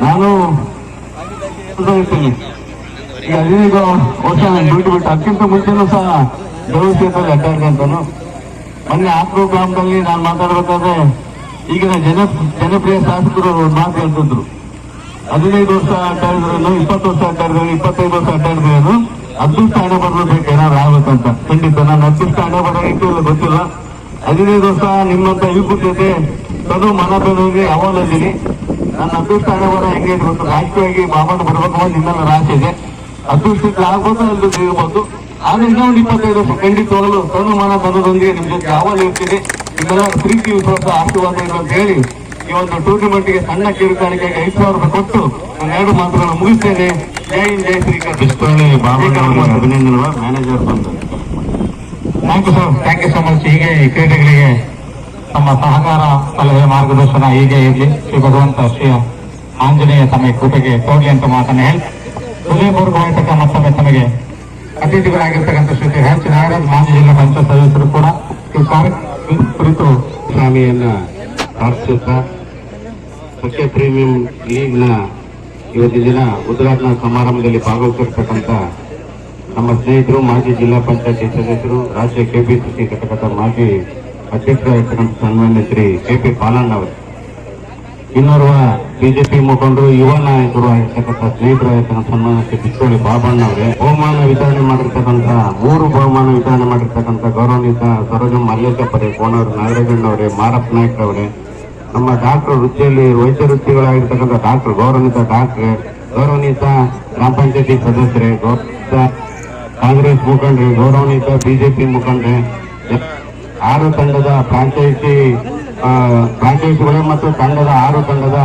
[SPEAKER 3] ನಾನು ಇರ್ತೀನಿ ಈಗ 15 ವರ್ಷ ನಾನು ಡ್ಯೂಟಿ ಬಿಟ್ಟು ಅದಕ್ಕಿಂತ ಮುಂಚೆನೂ ಸಹ ದೇವಸ್ಥಾನದಲ್ಲಿ ಅಡ್ಡಾಡಿದೆ ಅಂತಾನು. ಮೊನ್ನೆ ಆಕ್ರೋ ಗ್ರಾಮದಲ್ಲಿ ನಾನು ಮಾತಾಡ್ಬೇಕಾದ್ರೆ ಈಗಿನ ಜನಪ್ರಿಯ ಶಾಸಕರು ಮಾತು ಹೇಳ್ತಿದ್ರು, 15 ವರ್ಷ ಅಡ್ಡಾಡಿದ್ರೇನು, 20 ವರ್ಷ ಅಡ್ಡಾಡಿದ್ರೇನು, 25 ವರ್ಷ ಅಡ್ಡಾಡಿದ್ರೇನು, ಅದೃಷ್ಟ ಹಣೆ ಬರಬೇಕು ಏನಾದ್ರು ಆಗ್ಬೇಕಂತ. ಖಂಡಿತ ನಾನು ಅದೃಷ್ಟ ಹಣೆ ಬರೋಕ್ಕೆ ಗೊತ್ತಿಲ್ಲ. 15 ವರ್ಷ ನಿಮ್ಮಂತ ಯುವಕರ ಜೊತೆ ತನು ಮನೋಗಿ ಯಾವಾಗಲಿದ್ದೀನಿ. ನನ್ನ ಅದೃಷ್ಟ ಹಣೆ ಬರೋ ಹೆಂಗೆ ಗೊತ್ತು, ರಾಜಕೀಯವಾಗಿ ಬಾಬಾನ ಬರ್ಬೇಕು ನಿಮ್ಮೆಲ್ಲ ಆಸೆ ಇದೆ. ಅದೃಷ್ಟಕ್ಕೆ ಆಗ್ಬೋದು, ಅಲ್ಲಿ ಇರ್ಬೋದು. ಆದ್ರೆ ಇನ್ನೊಂದು 25 ವರ್ಷ ಖಂಡಿತವಾಗಲು ತನು ಮನ ತನ್ನದೊಂದಿಗೆ ನಿಮ್ ಜೊತೆ ಯಾವಾಗ ಇರ್ತೀನಿ. ನಿಮ್ಮೆಲ್ಲ ಪ್ರೀತಿ ವಿಶ್ವಾಸ ಆಶೀರ್ವಾದ ಇದೆ ಅಂತ ಹೇಳಿ ಈ ಒಂದು ಟೂರ್ನಿಮೆಂಟ್ಗೆ ಸಣ್ಣ ಕಿರುಕಾಣಿಕೆಗೆ 5,000 ರೂಪಾಯಿ ಕೊಟ್ಟು ನಾನು 2 ಮಾತುಗಳನ್ನು ಮುಗಿಸ್ತೇನೆ. ಜೈ ಹಿಂದ್, ಜೈ ಶ್ರೀಕೃಷ್ಣ. ಅಭಿನಂದನೆಗಳು ಮ್ಯಾನೇಜರ್ ಬಂದು.
[SPEAKER 4] Thank you so much. ಹೀಗೆ ಕ್ರೀಡೆಗಳಿಗೆ ತಮ್ಮ ಸಹಕಾರ, ಸಲಹೆ, ಮಾರ್ಗದರ್ಶನ ಹೀಗೆ ಇರಲಿ. ಶ್ರೀ ಭಗವಂತ ಶ್ರೀ ಆಂಜನೇಯ ತಮಗೆ ಕೃಪೆಗೆ ತೋರ್ಲಿ ಅಂತ ಮಾತನ್ನು ಹೇಳಿ ಹೃದಯಪೂರ್ವಕ ಮತ್ತೊಮ್ಮೆ ತಮಗೆ ಅತಿಥಿಗಳಾಗಿರ್ತಕ್ಕಂಥ ಶ್ರೀ ಎಚ್ ನಾಗರಾಜ್ ಮಾಜಿ ಜಿಲ್ಲಾ ಪಂಚಾಯತ್ ಸದಸ್ಯರು ಕೂಡ ಈ ಕಾರ್ಯಕ್ರಮ ಕುರಿತು
[SPEAKER 3] ಸ್ವಾಮಿಯನ್ನ ಪ್ರಾರ್ಥಿಸುತ್ತಾ ಮುಖ್ಯ ಪ್ರೀಮಿಯಂ ಲೀಗ್ನ ಇವತ್ತಿನ ದಿನ ಉದ್ಘಾಟನಾ ಸಮಾರಂಭದಲ್ಲಿ ಭಾಗವಹಿಸಿರ್ತಕ್ಕಂಥ ನಮ್ಮ ಸ್ನೇಹಿತರು, ಮಾಜಿ ಜಿಲ್ಲಾ ಪಂಚಾಯತಿ ಸದಸ್ಯರು, ರಾಜ್ಯ ಕೆಪಿಸಿಸಿ ಘಟಕದ ಮಾಜಿ ಅಧ್ಯಕ್ಷರಾಗಿರ್ತಕ್ಕಂಥ ಸನ್ಮಾನ್ಯ ಶ್ರೀ ಕೆಪಿ ಪಾಲಣ್ಣ ಅವರು, ಇನ್ನೋರ್ವ ಬಿಜೆಪಿ ಮುಖಂಡರು, ಯುವ ನಾಯಕರು ಆಗಿರ್ತಕ್ಕಂಥ ಸ್ನೇಹಿತರಾಗಿರ್ತಕ್ಕಂಥ ಸನ್ಮಾನ್ಯ ಶ್ರೀ ಬಿಚ್ಚೋಳಿ ಬಾಬಣ್ಣ ಅವರೇ, ಬಹುಮಾನ ವಿತರಣೆ ಮಾಡಿರ್ತಕ್ಕಂಥ 3 ಬಹುಮಾನ ವಿತರಣೆ ಮಾಡಿರ್ತಕ್ಕಂಥ ಗೌರವಾನ್ವಿತ ಸರೋಜಮ್ಮ ಮಲ್ಲೇಶಪ್ಪರೇ, ಕೋಣವರು ನಾಗರಾಜಣ್ಣವರೇ, ಮಾರಪ್ಪ ನಾಯ್ಕ ಅವರೇ, ನಮ್ಮ ಡಾಕ್ಟರ್ ವೃತ್ತಿಯಲ್ಲಿ ವೈದ್ಯ ವೃತ್ತಿಗಳಾಗಿರ್ತಕ್ಕಂಥ ಡಾಕ್ಟರ್ ಗೌರವಾನ್ವಿತ ಗೌರವಾನ್ವಿತ ಗ್ರಾಮ ಪಂಚಾಯತಿ ಸದಸ್ಯರೇ, ಗೌರವಿತ ಕಾಂಗ್ರೆಸ್ ಮುಖಂಡರೇ, ಗೌರವಾನ್ವಿತ ಬಿಜೆಪಿ ಮುಖಂಡರೇ, 6 ತಂಡದ ಫ್ರಾಂಚೈಸಿಗಳು ಮತ್ತು 6 ತಂಡದ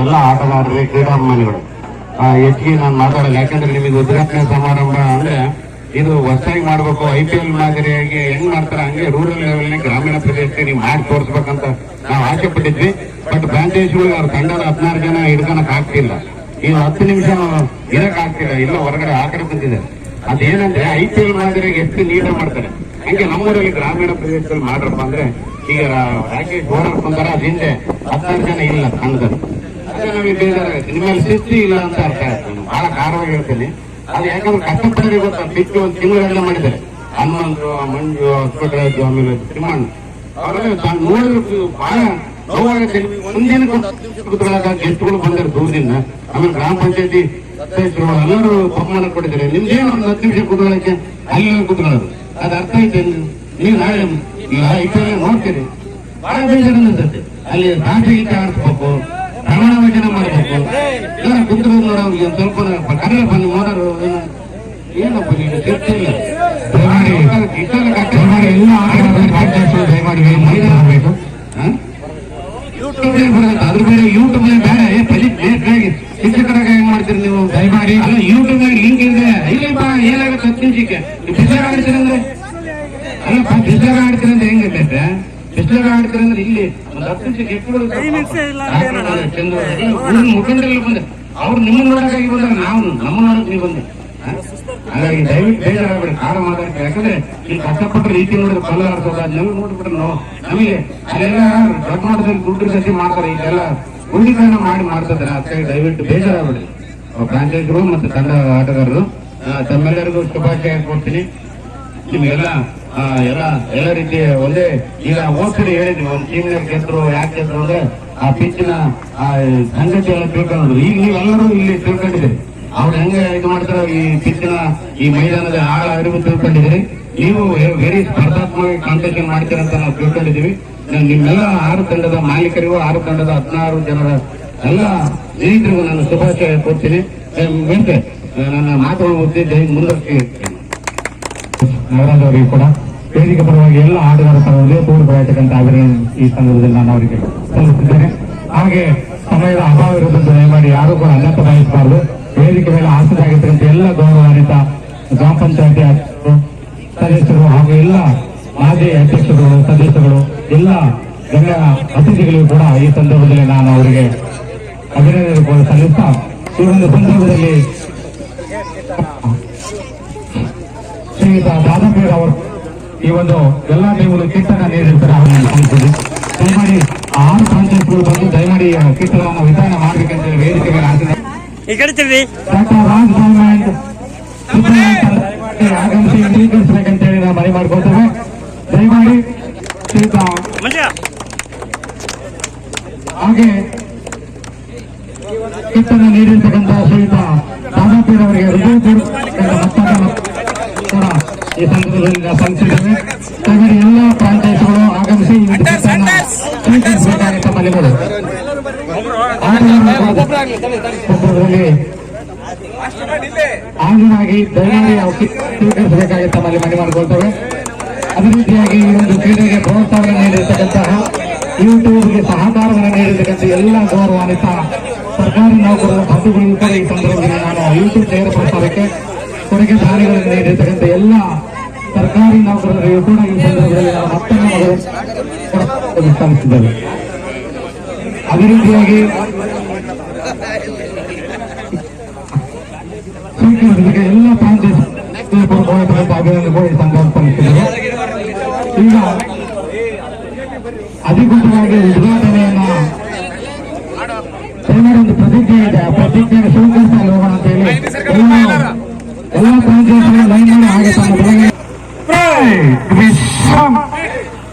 [SPEAKER 3] ಎಲ್ಲ ಆಟಗಾರರೇ, ಕ್ರೀಡಾಭಿಮಾನಿಗಳು, ಹೆಚ್ಚಿಗೆ ನಾನು ಮಾತಾಡಲ್ಲ. ಯಾಕಂದ್ರೆ ನಿಮಗೆ ಉದ್ಘಾಟನಾ ಸಮಾರಂಭ ಅಂದ್ರೆ ಇದು ಹೊಸದಾಗಿ ಮಾಡಬೇಕು, IPL ಮಾದರಿಯಾಗಿ ಹೆಂಗ್ ಮಾಡ್ತಾರೆ ಹಂಗೆ ರೂರಲ್ ಲೆವೆಲ್ ಗ್ರಾಮೀಣ ಪ್ರದೇಶಕ್ಕೆ ನೀವು ಮಾಡಿ ತೋರಿಸ್ಬೇಕಂತ ನಾವು ಆಸೆ ಪಟ್ಟಿದ್ವಿ. ಬಟ್ ಫ್ರಾಂಚೈಸಿಗಳಿಗೆ ಅವ್ರ ತಂಡದ 16 ಜನ ಹಿಡ್ಕೊಳಕ್ ಆಗ್ತಿಲ್ಲ, ಈಗ 10 ನಿಮಿಷ ಇರಕ್ ಆಗ್ತಿಲ್ಲ, ಇಲ್ಲ ಹೊರಗಡೆ ಆ ಕಡೆ ಬಂದಿದ್ದಾರೆ. ಅದೇನಂದ್ರೆ IPL ಮಾದರಿಯಾಗಿ ಎಷ್ಟು ನೀಟಾಗಿ ಮಾಡ್ತಾರೆ ಹಂಗೆ ನಮ್ಮೂರಲ್ಲಿ ಗ್ರಾಮೀಣ ಪ್ರದೇಶದಲ್ಲಿ ಮಾಡ್ರಪ್ಪ ಅಂದ್ರೆ, ಈಗ ರಾಕೇಶ್ ಬೋರರ್ ಬಂದಾರ, ಅದ ಹಿಂದೆ 16 ಜನ ಇಲ್ಲ ತಂಡದಲ್ಲಿ. ಅದೇ ನಮಗೆ ಬೇಜಾರಾಗುತ್ತೆ, ನಿಮ್ಮಲ್ಲಿ ಶಿಸ್ತು ಇಲ್ಲ ಅಂತ ಅರ್ಥ ಆಯ್ತು. ಬಹಳ ಖಾರವಾಗಿ ಹೇಳ್ತೀನಿ, ಅದು ಯಾಕಂದ್ರೆ ಕಷ್ಟಪಟ್ಟರೆ ಗೊತ್ತಾ, ಪಿಚ್ಚು 1 ತಿಂಗಳೆಲ್ಲ ಮಾಡಿದ್ದಾರೆ. ಹನುಮಂತು, ಮಂಜು, ಅಸ್ಪಟರಾಜು, ಆಮೇಲೆ ತಿಮ್ಮಣ್ಣ ಅವರೆಲ್ಲ ನೋಡಿದ್ರು ಬಹಳ ನೋವಾಗುತ್ತೆ. ಮುಂದಿನ ಕುತ್ಕೊಳ್ಳಾಗ ಗೆಸ್ಟ್ಗಳು ಬಂದಾರೆ ದೂರದಿಂದ, ಆಮೇಲೆ ಗ್ರಾಮ ಪಂಚಾಯತಿ ಸದಸ್ಯರು ಎಲ್ಲರೂ ಬಹುಮಾನ ಕೊಟ್ಟಿದ್ದಾರೆ. ನಿಮ್ದೇನು 10 ನಿಮಿಷ ಕುತ್ಕೊಳ್ಳಕ್ಕೆ ಅಲ್ಲಿ ಕುತ್ಕೊಳ್ಳೋದು, ಅದು ಅರ್ಥ ಐತೆ. ನೀವು ನಾಳೆ IPL ನೋಡ್ತೀರಿ, ಬಹಳ ಬೇಜಾರು ಅನಿಸುತ್ತೆ. ಅಲ್ಲಿ ರಾಜಗೀತ ಆಡಿಸ್ಬೇಕು, ಪ್ರಮಾಣ ವಚನ ಮಾಡಬೇಕು, ಎಲ್ಲ ಕುಂತ್ಕೊಂಡು ನೋಡೋರಿಗೆ ಒಂದು ಸ್ವಲ್ಪ ಕನ್ನಡ ಬಂದು ನೋಡೋರು ಏನಪ್ಪ ನೀನು ಸಿಗ್ತಿಲ್ಲ. ದಯಮಾಡಿ ಅದ್ರ ಬೇರೆ ಯೂಟ್ಯೂಬ್ ಬೇಡ, ಶಿಕ್ಷಕರಾಗ ಹೆಂಗ್ ಮಾಡ್ತೀರಿ ನೀವು? ದಯಮಾಡಿ ಅಲ್ಲ, ಯೂಟ್ಯೂಬ್ ಲಿಂಕ್ ಇದೆ, ಇಲ್ಲಪ್ಪ ಏನಾಗುತ್ತೆ 10 ನಿಮಿಷಕ್ಕೆ ಬಿಸ್ಲಾಗ ಆಡ್ತೀರಂದ್ರೆ, ಅಲ್ಲಪ್ಪ ಬಿಸ್ಲಾಗ ಆಡ್ತೀರಂದ್ರೆ ಹೆಂಗೈತೆ? ಬಿಸ್ಲಾಗ ಆಡ್ತೀರಂದ್ರೆ ಇಲ್ಲಿ ಒಂದು 10 ನಿಮಿಷಕ್ಕೆ ಮುಖಂಡರೆಲ್ಲ ಬಂದೆ, ಅವ್ರು ನಿಮ್ಮನ್ನ ನೋಡಕ್ಕಾಗಿ ಬಂದಾಗ ನಾವು ನಮ್ಮ ನೋಡಕ್ ನೀವು ಬಂದೆ. ಹಾಗಾಗಿ ದಯವಿಟ್ಟು ಬೇಜಾರಾಗ್ಬೇಡಿ, ಖಾರ ಮಾತಾಡ್ತೀವಿ. ಯಾಕಂದ್ರೆ ಇಲ್ಲಿ ಕಷ್ಟಪಟ್ಟ ರೀತಿ ನೋಡಿದ್ರೆ ಫಲ ಆಡ್ಸೋದು, ಅದನ್ನೆಲ್ಲ ನೋಡ್ಬಿಟ್ರೆ ನಮಗೆ ಅಲ್ಲೆಲ್ಲ ದೊಡ್ಡ ಮಟ್ಟದಲ್ಲಿ ದುಡ್ಡು ಸಸಿ ಮಾಡ್ತಾರೆ, ಇದೆಲ್ಲ ಉಳಿಕರಣ ಮಾಡ್ತಿದ್ದಾರೆ. ಅದಕ್ಕಾಗಿ ದಯವಿಟ್ಟು ಬೇಜಾರಾಗ್ಬೇಡಿ. ಫ್ರಾಂಚೈಸ್ಗಳು ಮತ್ತು ತಂಡ ಆಟಗಾರರು ತಮ್ಮೆಲ್ಲರಿಗೂ ಶುಭಾಶಯ ಕೊಡ್ತೀನಿ. ನಿಮಗೆಲ್ಲ ಎಲ್ಲ ರೀತಿಯ ಒಂದೇ, ಈಗ ಹೋಗ್ಸರಿ ಹೇಳಿದ್ವಿ, ಒಂದು ಟೀಮ್ನಲ್ಲಿ ಗೆದ್ರು, ಯಾಕೆ ಗೆದ್ರು ಅಂದ್ರೆ ಆ ಪಿಚ್ಚಿನ ಸಂಗತಿ ಎಲ್ಲ ತಿಳ್ಕೊಂಡು, ಈಗ ನೀವೆಲ್ಲರೂ ಇಲ್ಲಿ ತಿಳ್ಕೊಂಡಿದ್ದೀರಿ, ಅವ್ರು ಹೆಂಗೆ ಇದು ಮಾಡ್ತಾರೋ ಈ ಪಿಚ್ಚಿನ ಈ ಮೈದಾನದ ಆಳ ಅರಿವು ತಿಳ್ಕೊಂಡಿದ್ದೀರಿ. ನೀವು ವೆರಿ ಸ್ಪರ್ಧಾತ್ಮಕ ಕಾಂಪಿಟೇಷನ್ ಮಾಡ್ತೀರಂತ ನಾವು ತಿಳ್ಕೊಂಡಿದ್ದೀವಿ. ನಿಮ್ಮೆಲ್ಲ 6 ತಂಡದ ಮಾಲೀಕರಿಗೂ 6 ತಂಡದ 16 ಜನರ ಎಲ್ಲ ಸ್ನೇಹಿತರಿಗೂ ನಾನು ಶುಭಾಶಯ ಕೊಡ್ತೀನಿ. ಮೆಂತೆ ನನ್ನ ಮಾತುಗಳ ಉದ್ದೇಶ ಮುಂದಕ್ಕೆ
[SPEAKER 4] ನಾಗರಾಜ್ ಅವರಿಗೆ ಕೂಡ ವೇದಿಕೆ ಪರವಾಗಿ ಎಲ್ಲ ಆಟಗಾರ ಪರವಾಗಿ ಪೂರ್ವಕವಾಗಿರ್ತಕ್ಕಂಥ ಅಭಿನಂದನೆ ಈ ಸಂದರ್ಭದಲ್ಲಿ ನಾನು ಅವರಿಗೆ ಸಲ್ಲಿಸಿದ್ದೇನೆ. ಹಾಗೆ ಸಮಯದ ಅಭಾವ ಇರುವುದನ್ನು ದಯಮಾಡಿ ಯಾರು ಕೂಡ ಅನ್ಯಥ ಭಾವಿಸಬಾರದು. ವೇದಿಕೆ ಮೇಲೆ ಆಸರಾಗಿರ್ತಕ್ಕಂಥ ಎಲ್ಲ ಗೌರವಾನ್ವಿತ ಗ್ರಾಮ ಪಂಚಾಯತಿ ಸದಸ್ಯರು ಹಾಗೂ ಎಲ್ಲ ಮಾಜಿ ಅಧ್ಯಕ್ಷರು, ಸದಸ್ಯರು, ಎಲ್ಲ ಗಣ್ಯ ಅತಿಥಿಗಳಿಗೂ ಕೂಡ ಈ ಸಂದರ್ಭದಲ್ಲಿ ನಾನು ಅವರಿಗೆ ಅಭಿನಂದನೆ ಕೂಡ ಸಲ್ಲಿಸ್ತಾ, ಈ ಒಂದು ಸಂದರ್ಭದಲ್ಲಿ ಶ್ರೀಯುತ ದಾದಾಪೀರ್ ಅವರು ಈ ಒಂದು ಎಲ್ಲಾ ಟೀಮ್ಗಳು ಕಿಟ್ಟನ್ನು ನೀಡಿರ್ತಾರೆ. ದಯಮಾಡಿ 6 ಪಂಚಾಯತ್ಗಳು ಬಂದು ದಯಮಾಡಿ ಕಿಟ್ಗಳನ್ನು ವಿತರಣೆ ಮಾಡಬೇಕಂತ ವೇದಿಕೆ ಮೇಲೆ ಆಗ್ತದೆ. ಡಾಕ್ಟರ್ ರಾಜ್ ಗೌರ್ಮೆಂಟ್ ಆಗಮಿಸಿ ಸ್ವೀಕರಿಸಬೇಕಂತೇಳಿ ನಾವು ಮನವಿ ಮಾಡ್ಕೊಳ್ತೇವೆ. ದಯಮಾಡಿ ಶ್ರೀಯುತ ಹಾಗೆ ಕಿಟ್ಟನ್ನು ನೀಡಿರ್ತಕ್ಕಂಥ ಶ್ರೀಯುತ ದಾದಾಪೀರ್ ಅವರಿಗೆ ಹೃದಯಪೂರ್ವಕ ಕೂಡ ಈ ಸಂದರ್ಭದಲ್ಲಿ ಸಲ್ಲಿಸಿದ್ದೇವೆ. ದಯಮಾಡಿ ಎಲ್ಲ ಪಂಚಾಯತ್ಗಳು ಆಗಮಿಸಿ ಸ್ವೀಕರಿಸಬೇಕಾದಂತ ಮನೆಗಳು ಹಾಜರಾಗಿ ದಯಮಾಡಿ ಸ್ವೀಕರಿಸಬೇಕಾಗಿತ್ತ ಮನೆ ಮಾಡಿಕೊಳ್ತೇವೆ. ಅದೇ ರೀತಿಯಾಗಿ ಈ ಒಂದು ಕ್ರೀಡೆಗೆ ಪ್ರೋತ್ಸಾಹವನ್ನು ನೀಡಿರ್ತಕ್ಕಂತಹ ಯೂಟ್ಯೂಬ್ಗೆ ಸಹಕಾರವನ್ನು ನೀಡಿರ್ತಕ್ಕಂಥ ಎಲ್ಲ ಗೌರವಾನ್ವಿತ ಸರ್ಕಾರಿ ನೌಕರರ ಬಂಧುಗಳಿಗೂ ಕೂಡ ಈ ಸಂದರ್ಭದಲ್ಲಿ ನಾನು ಯೂಟ್ಯೂಬ್ ನೇರ ಪ್ರಸಾರಕ್ಕೆ ಕೊಡುಗೆ ದಾನಿಗಳನ್ನು ನೀಡಿರ್ತಕ್ಕಂಥ ಎಲ್ಲ ಸರ್ಕಾರಿ ನೌಕರರಿಗೂ ಕೂಡ ಈ ಸಂದರ್ಭದಲ್ಲಿ ನಾವು ಮತ್ತೊಮ್ಮೆ ಸಲ್ಲಿಸಿದ್ದೇವೆ. ಅದೇ ರೀತಿಯಾಗಿ ಸ್ವೀಕರಿಸಿದ ಎಲ್ಲ ಪಂಚಾಯತ್ ಅಭಿನಂದನೆ ಕೂಡ ಈ ಸಂದರ್ಭ ಸಲ್ಲಿಸಿದ್ದೇವೆ. ಈಗ ಅಧಿಕೃತವಾಗಿ ಉದ್ಘಾಟನೆಯನ್ನ ಒಂದು ಪ್ರತಿಜ್ಞೆ ಇದೆ. ಅದಕ್ಕೆ ಸ್ವೀಕರಿಸಲು ಹೋಗೋಣ ಅಂತ ಹೇಳಿ ಎಲ್ಲ ಪಂಚಾಯತ್ ಲೈನ್ ಮಾಡಿ ಹಾಗೆ ತಮ್ಮ ಬೆಳಗ್ಗೆ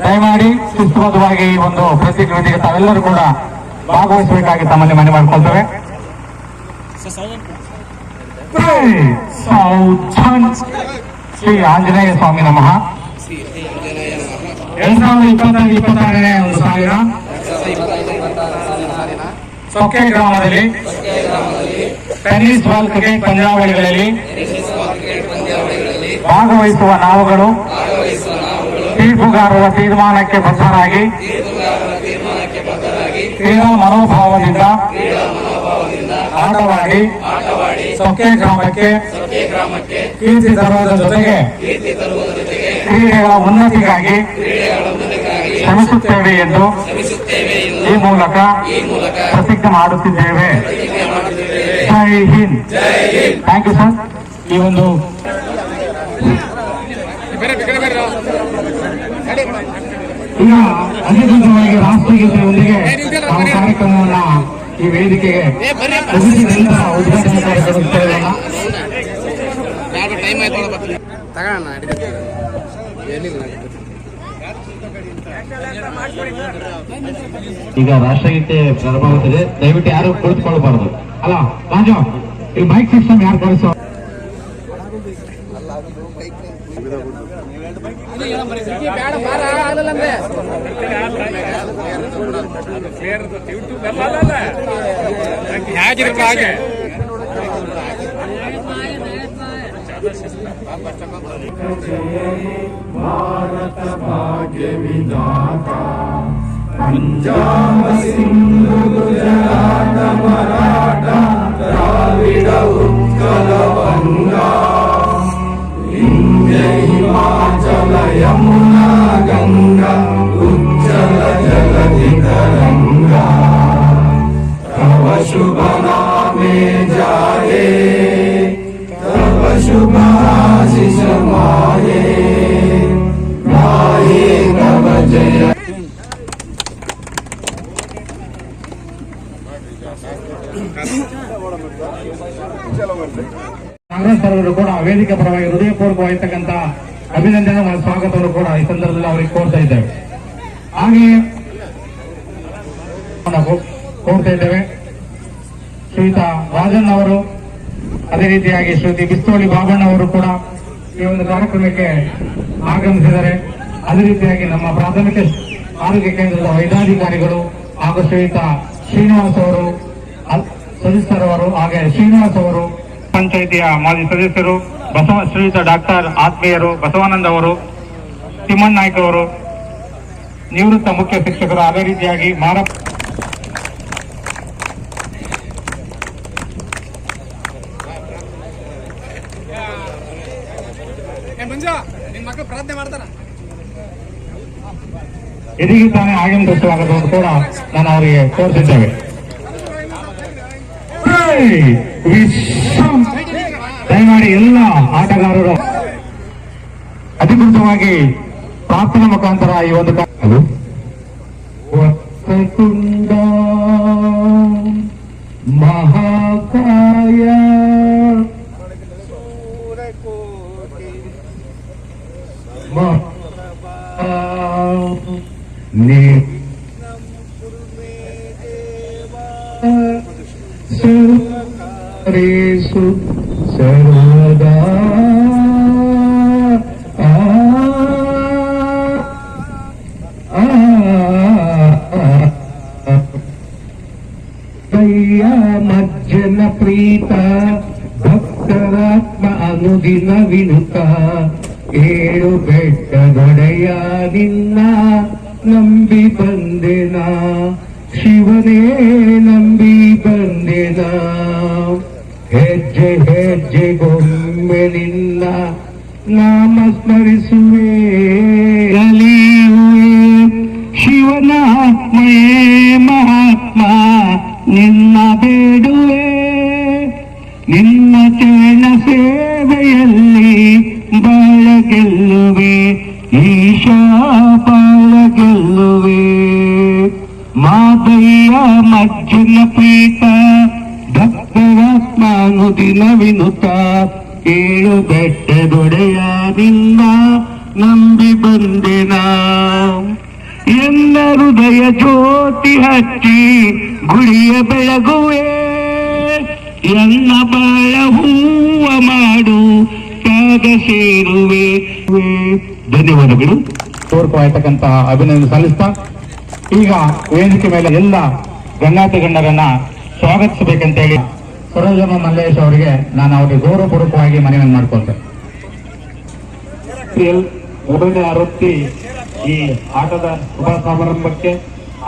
[SPEAKER 4] ದಯಮಾಡಿ ಶಿಸ್ತುಬದ್ಧವಾಗಿ ಈ ಒಂದು ಪ್ರತಿಕ್ರಿಯೆಗೆ ತಾವೆಲ್ಲರೂ ಕೂಡ ಭಾಗವಹಿಸಬೇಕಾಗಿ ತಮ್ಮಲ್ಲಿ ಮನವಿ ಮಾಡಿಕೊಳ್ತೇವೆ. ಶ್ರೀ ಆಂಜನೇಯ ಸ್ವಾಮಿ ನಮಃ. 2026ನೇ ಒಂದು ಸಾಲಿನ ಸೊಕ್ಕೆ ಗ್ರಾಮದಲ್ಲಿ ಟೆನ್ನಿಸ್ ಬಾಲ್ ಕ್ರಿಕೆಟ್ ಪಂದ್ಯಾವಳಿಗಳಲ್ಲಿ ಭಾಗವಹಿಸುವ ನಾವುಗಳು ತೀರ್ಪುಗಾರರ ತೀರ್ಮಾನಕ್ಕೆ ಬದ್ಧರಾಗಿ ಕ್ರೀಡಾ ಮನೋಭಾವದಿಂದ ಆಟವಾಡಿ ಸೊಕ್ಕೆ ಗ್ರಾಮಕ್ಕೆ ಕೀರ್ತಿ ತರುವುದರ ಜೊತೆಗೆ ಕ್ರೀಡೆಗಳ ಉನ್ನತಿಗಾಗಿ ಶ್ರಮಿಸುತ್ತೇವೆ ಎಂದು ಈ ಮೂಲಕ ಪ್ರತಿಜ್ಞೆ ಮಾಡುತ್ತಿದ್ದೇವೆ. ಜೈ ಹಿಂದ್. Thank you sir. ಈ ಒಂದು ಈಗ ಅಧಿಕೃತವಾಗಿ ರಾಷ್ಟ್ರಗೀತೆಯೊಂದಿಗೆ ನಾವು ಕಾರ್ಯಕ್ರಮವನ್ನ ಈ ವೇದಿಕೆಗೆ ಮುಗಿಸಿದ ಉದ್ಘಾಟನಾ ಕಾರ್ಯಕ್ರಮ ಈಗ ರಾಷ್ಟ್ರಗೀತೆ ಪ್ರಾರಂಭವಾಗುತ್ತದೆ. ದಯವಿಟ್ಟು ಯಾರು ಕುಳಿತುಕೊಳ್ಳಬಾರದು. ಅಲ್ಲ ರಾಜು, ಈ ಬೈಕ್ ಸಿಸ್ಟಮ್ ಯಾರು ಕಳಿಸೋ
[SPEAKER 5] ಹಾಗೆ
[SPEAKER 6] ಭಾರತ ಭಾಗ್ಯ ವಿಧಾತ ಪಂಜಾಬ ಸಿಂಧು ಗುಜರಾತ ಮರಾಠ ದ್ರಾವಿಡ ಉತ್ಕಲ ಬಂಗಾ ವಿಂಧ್ಯ ಹಿಮಾಚಲ ಯಮುನಾ ಗಂಗಾ ಉಜ್ಜಲ ಜಗತಿ ತರಂಗಾ ತವ ಶುಭ ನಾಮೆ ಜಾಯೇ तव शुभ आशीष माये गाये तव जय.
[SPEAKER 4] ಕಾಂಗ್ರೆಸ್ ಅವರು ಕೂಡ ವೇದಿಕೆ ಪರವಾಗಿ ಹೃದಯಪೂರ್ವಕವಾಗಿರ್ತಕ್ಕಂಥ ಅಭಿನಂದನೆ ಮತ್ತು ಸ್ವಾಗತವನ್ನು ಕೂಡ ಈ ಸಂದರ್ಭದಲ್ಲಿ ಅವರಿಗೆ ಕೋರ್ತಾ ಇದ್ದೇವೆ. ಹಾಗೆಯೇ ಕೋರ್ತಾ ಇದ್ದೇವೆ ಶ್ರೀಯುತ ರಾಜನ್ ಅವರು, ಅದೇ ರೀತಿಯಾಗಿ ಶ್ರೀಮತಿ ಬಿಸ್ತೋಳಿ ಬಾಬಣ್ಣ ಅವರು ಕೂಡ ಈ ಒಂದು ಕಾರ್ಯಕ್ರಮಕ್ಕೆ ಆಗಮಿಸಿದ್ದಾರೆ. ಅದೇ ರೀತಿಯಾಗಿ ನಮ್ಮ ಪ್ರಾಥಮಿಕ ಆರೋಗ್ಯ ಕೇಂದ್ರದ ವೈದ್ಯಾಧಿಕಾರಿಗಳು ಹಾಗೂ ಶ್ರೀಯುತ ಶ್ರೀನಿವಾಸ್ ಅವರು, ಸದಸ್ಯರವರು, ಹಾಗೆ ಶ್ರೀನಿವಾಸ್ ಅವರು, ಪಂಚಾಯಿತಿಯ ಮಾಜಿ ಸದಸ್ಯರು, ಶ್ರೀಯುತ ಡಾಕ್ಟರ್ ಆತ್ಮೀಯರು, ಬಸವಾನಂದ ಅವರು, ತಿಮ್ಮಣ್ಣ ನಾಯ್ಕ ಅವರು, ನಿವೃತ್ತ ಮುಖ್ಯ ಶಿಕ್ಷಕರು, ಅದೇ ರೀತಿಯಾಗಿ ಎದಿಗೆ ತಾನೇ ಆಗಮಿಸುವ ಸ್ವಾಗತವನ್ನು ಕೂಡ ನಾನು ಅವರಿಗೆ ಕೋರ್ತಿದ್ದೇವೆ. ದಯಮಾಡಿ ಎಲ್ಲ ಆಟಗಾರರು ಅಧಿಕೃತವಾಗಿ ಪ್ರಾರ್ಥನೆ ಮುಖಾಂತರ ಈ ಒಂದು ವಕ್ರತುಂಡ ಮಹಾಕಾಯ ಸರ್ವೇಷು ಸರ್ವದಾ ದಯ್ಯ ಮಜ್ಜನ ಪ್ರೀತ ಭಕ್ತರಾತ್ಮ ಅನುದಿನ ವಿನುತ ಏಳು ಬೆಟ್ಟದೊಡೆಯ ನಿನ್ನ ನಂಬಿ ಬಂದೆನ ಶಿವನೇ ನಂಬಿ ಬಂದೆನ ಹೆಜ್ಜೆ ಹೆಜ್ಜೆಗೊಮ್ಮೆ ನಿನ್ನ ನಾಮ ಸ್ಮರಿಸುವೆ ಅಲಿಯುವೆ ಶಿವನ ಆತ್ಮಯೇ ಮಹಾತ್ಮ ನಿನ್ನ ಬೇಡುವೆ ನಿನ್ನ ಚರಣ ಸೇವೆಯಲ್ಲಿ ಬಾಳ ಗೆಲ್ಲುವೆ ಈಶಾ ಬಾಳ ಗೆಲ್ಲುವೆ ಮಾದಯ್ಯ ಮಜ್ಜನ ಪೀಠ ಭಕ್ತ
[SPEAKER 3] ನುದಿನ ವಿನುತ ಏಳು ಬೆಟ್ಟದೊಡೆಯ ನಿನ್ನ ನಂಬಿ ಬಂದೆನ ಎನ್ನ ಹೃದಯ ಜ್ಯೋತಿ ಹಚ್ಚಿ ಗುಡಿಯ ಬೆಳಗುವೆ ಎನ್ನ ಬಾಳ ಹೂವ ಮಾಡು ತ್ಯಾಗ ಸೇರುವೆ. ಧನ್ಯವಾದಗಳು.
[SPEAKER 4] ಪೂರ್ವಕವಾಗಿರ್ತಕ್ಕಂತಹ ಅಭಿನಂದನೆ ಸಲ್ಲಿಸ್ತಾ ಈಗ ವೇದಿಕೆ ಮೇಲೆ ಎಲ್ಲ ಗಣ್ಯಾತಿ ಗಣ್ಯರನ್ನ ಸ್ವಾಗತಿಸಬೇಕಂತೇಳಿ ಸರೋಜಮ್ಮ ಮಲ್ಲೇಶ್ ಅವರಿಗೆ ನಾನು ಅವರಿಗೆ ಗೌರವಪೂರ್ವಕವಾಗಿ ಮನವಿಯನ್ನು ಮಾಡ್ಕೊಳ್ತೇನೆ.
[SPEAKER 3] ಮೊದಲನೇ ಆವೃತ್ತಿ ಈ ಆಟದ ಶುಭ ಸಮಾರಂಭಕ್ಕೆ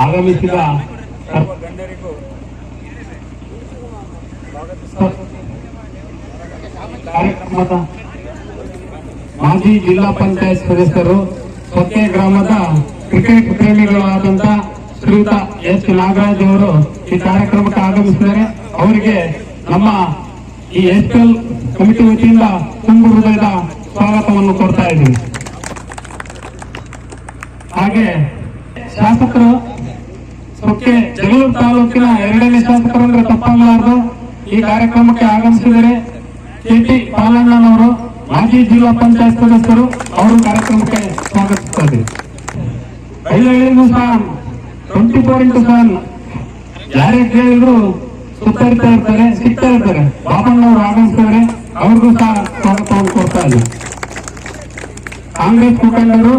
[SPEAKER 3] ಆಗಮಿಸಿದ ಕಾರ್ಯಕ್ರಮದ ಮಾಜಿ ಜಿಲ್ಲಾ ಪಂಚಾಯತ್ ಸದಸ್ಯರು, ಸೊಕ್ಕೆ ಗ್ರಾಮದ ಕ್ರಿಕೆಟ್ ಪ್ರೇಮಿಗಳಾದಂತ ಶ್ರೀಯುತ ಎಚ್ ನಾಗರಾಜ್ ಅವರು ಈ ಕಾರ್ಯಕ್ರಮಕ್ಕೆ ಆಗಮಿಸಿದ್ದಾರೆ. ಅವರಿಗೆ ನಮ್ಮ ಈ ಎಸ್ಎಲ್ ಕಮಿಟಿ ವತಿಯಿಂದ ತುಂಬು ಹೃದಯದ ಸ್ವಾಗತವನ್ನು ಕೊಡ್ತಾ ಇದ್ದೀವಿ. ಹಾಗೆ ಶಾಸಕರು ಸೊಕ್ಕೆ ಜಗಳೂರು ತಾಲೂಕಿನ 2ನೇ ಶಾಸಕರು ಅಂದ್ರೆ ತಪ್ಪಾಗಲಾರದು ಈ ಕಾರ್ಯಕ್ರಮಕ್ಕೆ ಆಗಮಿಸಿದರೆ ಕೆಟಿ ಪಾಲಣ್ಣನವರು ಮಾಜಿ ಜಿಲ್ಲಾ ಪಂಚಾಯತ್ ಸದಸ್ಯರು ಅವರು ಕಾರ್ಯಕ್ರಮಕ್ಕೆ ಸ್ವಾಗತಿಸುತ್ತಾರೆ. ಎಲ್ಲರಿಗೂ ಸಹ 24x7 ಯಾರೇ ಕೇಳಿದ್ರು ಸುತ್ತರಿತಾ ಇರ್ತಾರೆ, ಸಿಗ್ತಾ ಇರ್ತಾರೆ. ಬಾಬಣ್ಣವರು ಆಗಮಿಸಿದರೆ ಅವ್ರಿಗೂ ಸಹ ಸ್ವಾಗತವನ್ನು ಕೊಡ್ತಾ ಇದ್ದಾರೆ. ಕಾಂಗ್ರೆಸ್ ಮುಖಂಡರು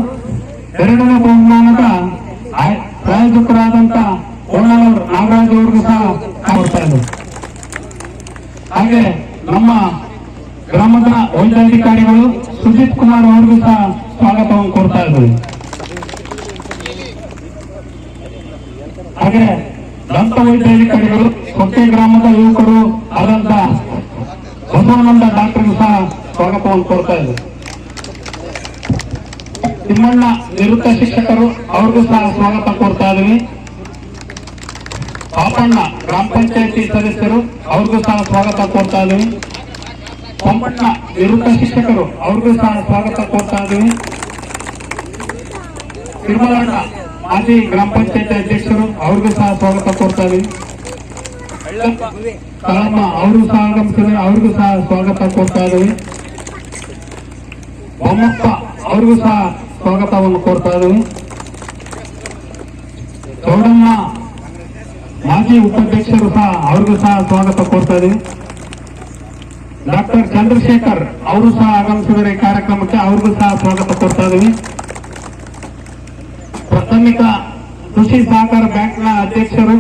[SPEAKER 3] 2ನೇ ಬಹುಮಾನದ ಪ್ರಾಯೋಜಕರಾದಂತ ಕೋಣನವರು ನಾಗರಾಜ್ ಅವರಿಗೂ ಸಹ ಕೊಡ್ತಾ ಇದ್ದಾರೆ. ಹಾಗೆ ನಮ್ಮ ಗ್ರಾಮದ ವೈದ್ಯಾಧಿಕಾರಿಗಳು ಸುಜಿತ್ ಕುಮಾರ್ ಅವರಿಗೂ ಸಹ ಸ್ವಾಗತವನ್ನು ಕೊಡ್ತಾ ಇದ್ದಾರೆ. ಹಾಗೆ ದಂತ ವೈದ್ಯಾಧಿಕಾರಿಗಳು ಸೊಕ್ಕೆ ಗ್ರಾಮದ ಯುವಕರು ಆದಂತ ಬಸವಾನಂದ ಡಾಕ್ಟರ್ಗೂ ಸಹ ಸ್ವಾಗತವನ್ನು ಕೊಡ್ತಾ ಇದ್ದಾರೆ. ತಿಮ್ಮಣ್ಣ ನಿವೃತ್ತ ಶಿಕ್ಷಕರು ಅವ್ರಿಗೂ ಸಹ ಸ್ವಾಗತ ಕೊಡ್ತಾ ಇದ್ದೀವಿ. ಪಾಪಣ್ಣ ಗ್ರಾಮ ಪಂಚಾಯತಿ ಸದಸ್ಯರು ಅವ್ರಿಗೂ ಸಹ ಸ್ವಾಗತ ಕೊಡ್ತಾ ಇದ್ದೀವಿ. ಪಂಪಣ್ಣ ನಿವೃತ್ತ ಶಿಕ್ಷಕರು ಅವ್ರಿಗೂ ಸಹ ಸ್ವಾಗತ ಕೊಡ್ತಾ ಇದ್ದೀವಿ. ತಿರುಮಲಣ್ಣ ಮಾಜಿ ಗ್ರಾಮ ಪಂಚಾಯತಿ ಅಧ್ಯಕ್ಷರು ಅವ್ರಿಗೂ ಸಹ ಸ್ವಾಗತ ಕೊಡ್ತಾ ಇದ್ದೀವಿ. ಕಳಮ್ಮ ಅವರು ಸಹ ಆಗಮಿಸಿದರೆ ಅವ್ರಿಗೂ ಸಹ ಸ್ವಾಗತ ಕೊಡ್ತಾ ಇದ್ದೀವಿ. ಬೊಮ್ಮಪ್ಪ ಅವ್ರಿಗೂ ಸಹ ಸ್ವಾಗತವನ್ನು ಕೊಡ್ತಾ ಇದ್ದೀವಿ. ಚೌಡಮ್ಮ ಮಾಜಿ ಉಪಾಧ್ಯಕ್ಷರು ಸಹ ಅವ್ರಿಗೂ ಸಹ ಸ್ವಾಗತ ಕೊಡ್ತಾ ಇದ್ದೀವಿ. ಡಾಕ್ಟರ್ ಚಂದ್ರಶೇಖರ್ ಅವರು ಸಹ ಆಗಮಿಸಿದರೆ ಈ ಕಾರ್ಯಕ್ರಮಕ್ಕೆ ಅವ್ರಿಗೂ ಸಹ ಸ್ವಾಗತ ಕೊಡ್ತಾ ಇದ್ದೀವಿ. ಪ್ರಾಥಮಿಕ ಕೃಷಿ ಸಹಕಾರ ಬ್ಯಾಂಕ್ನ ಅಧ್ಯಕ್ಷರು,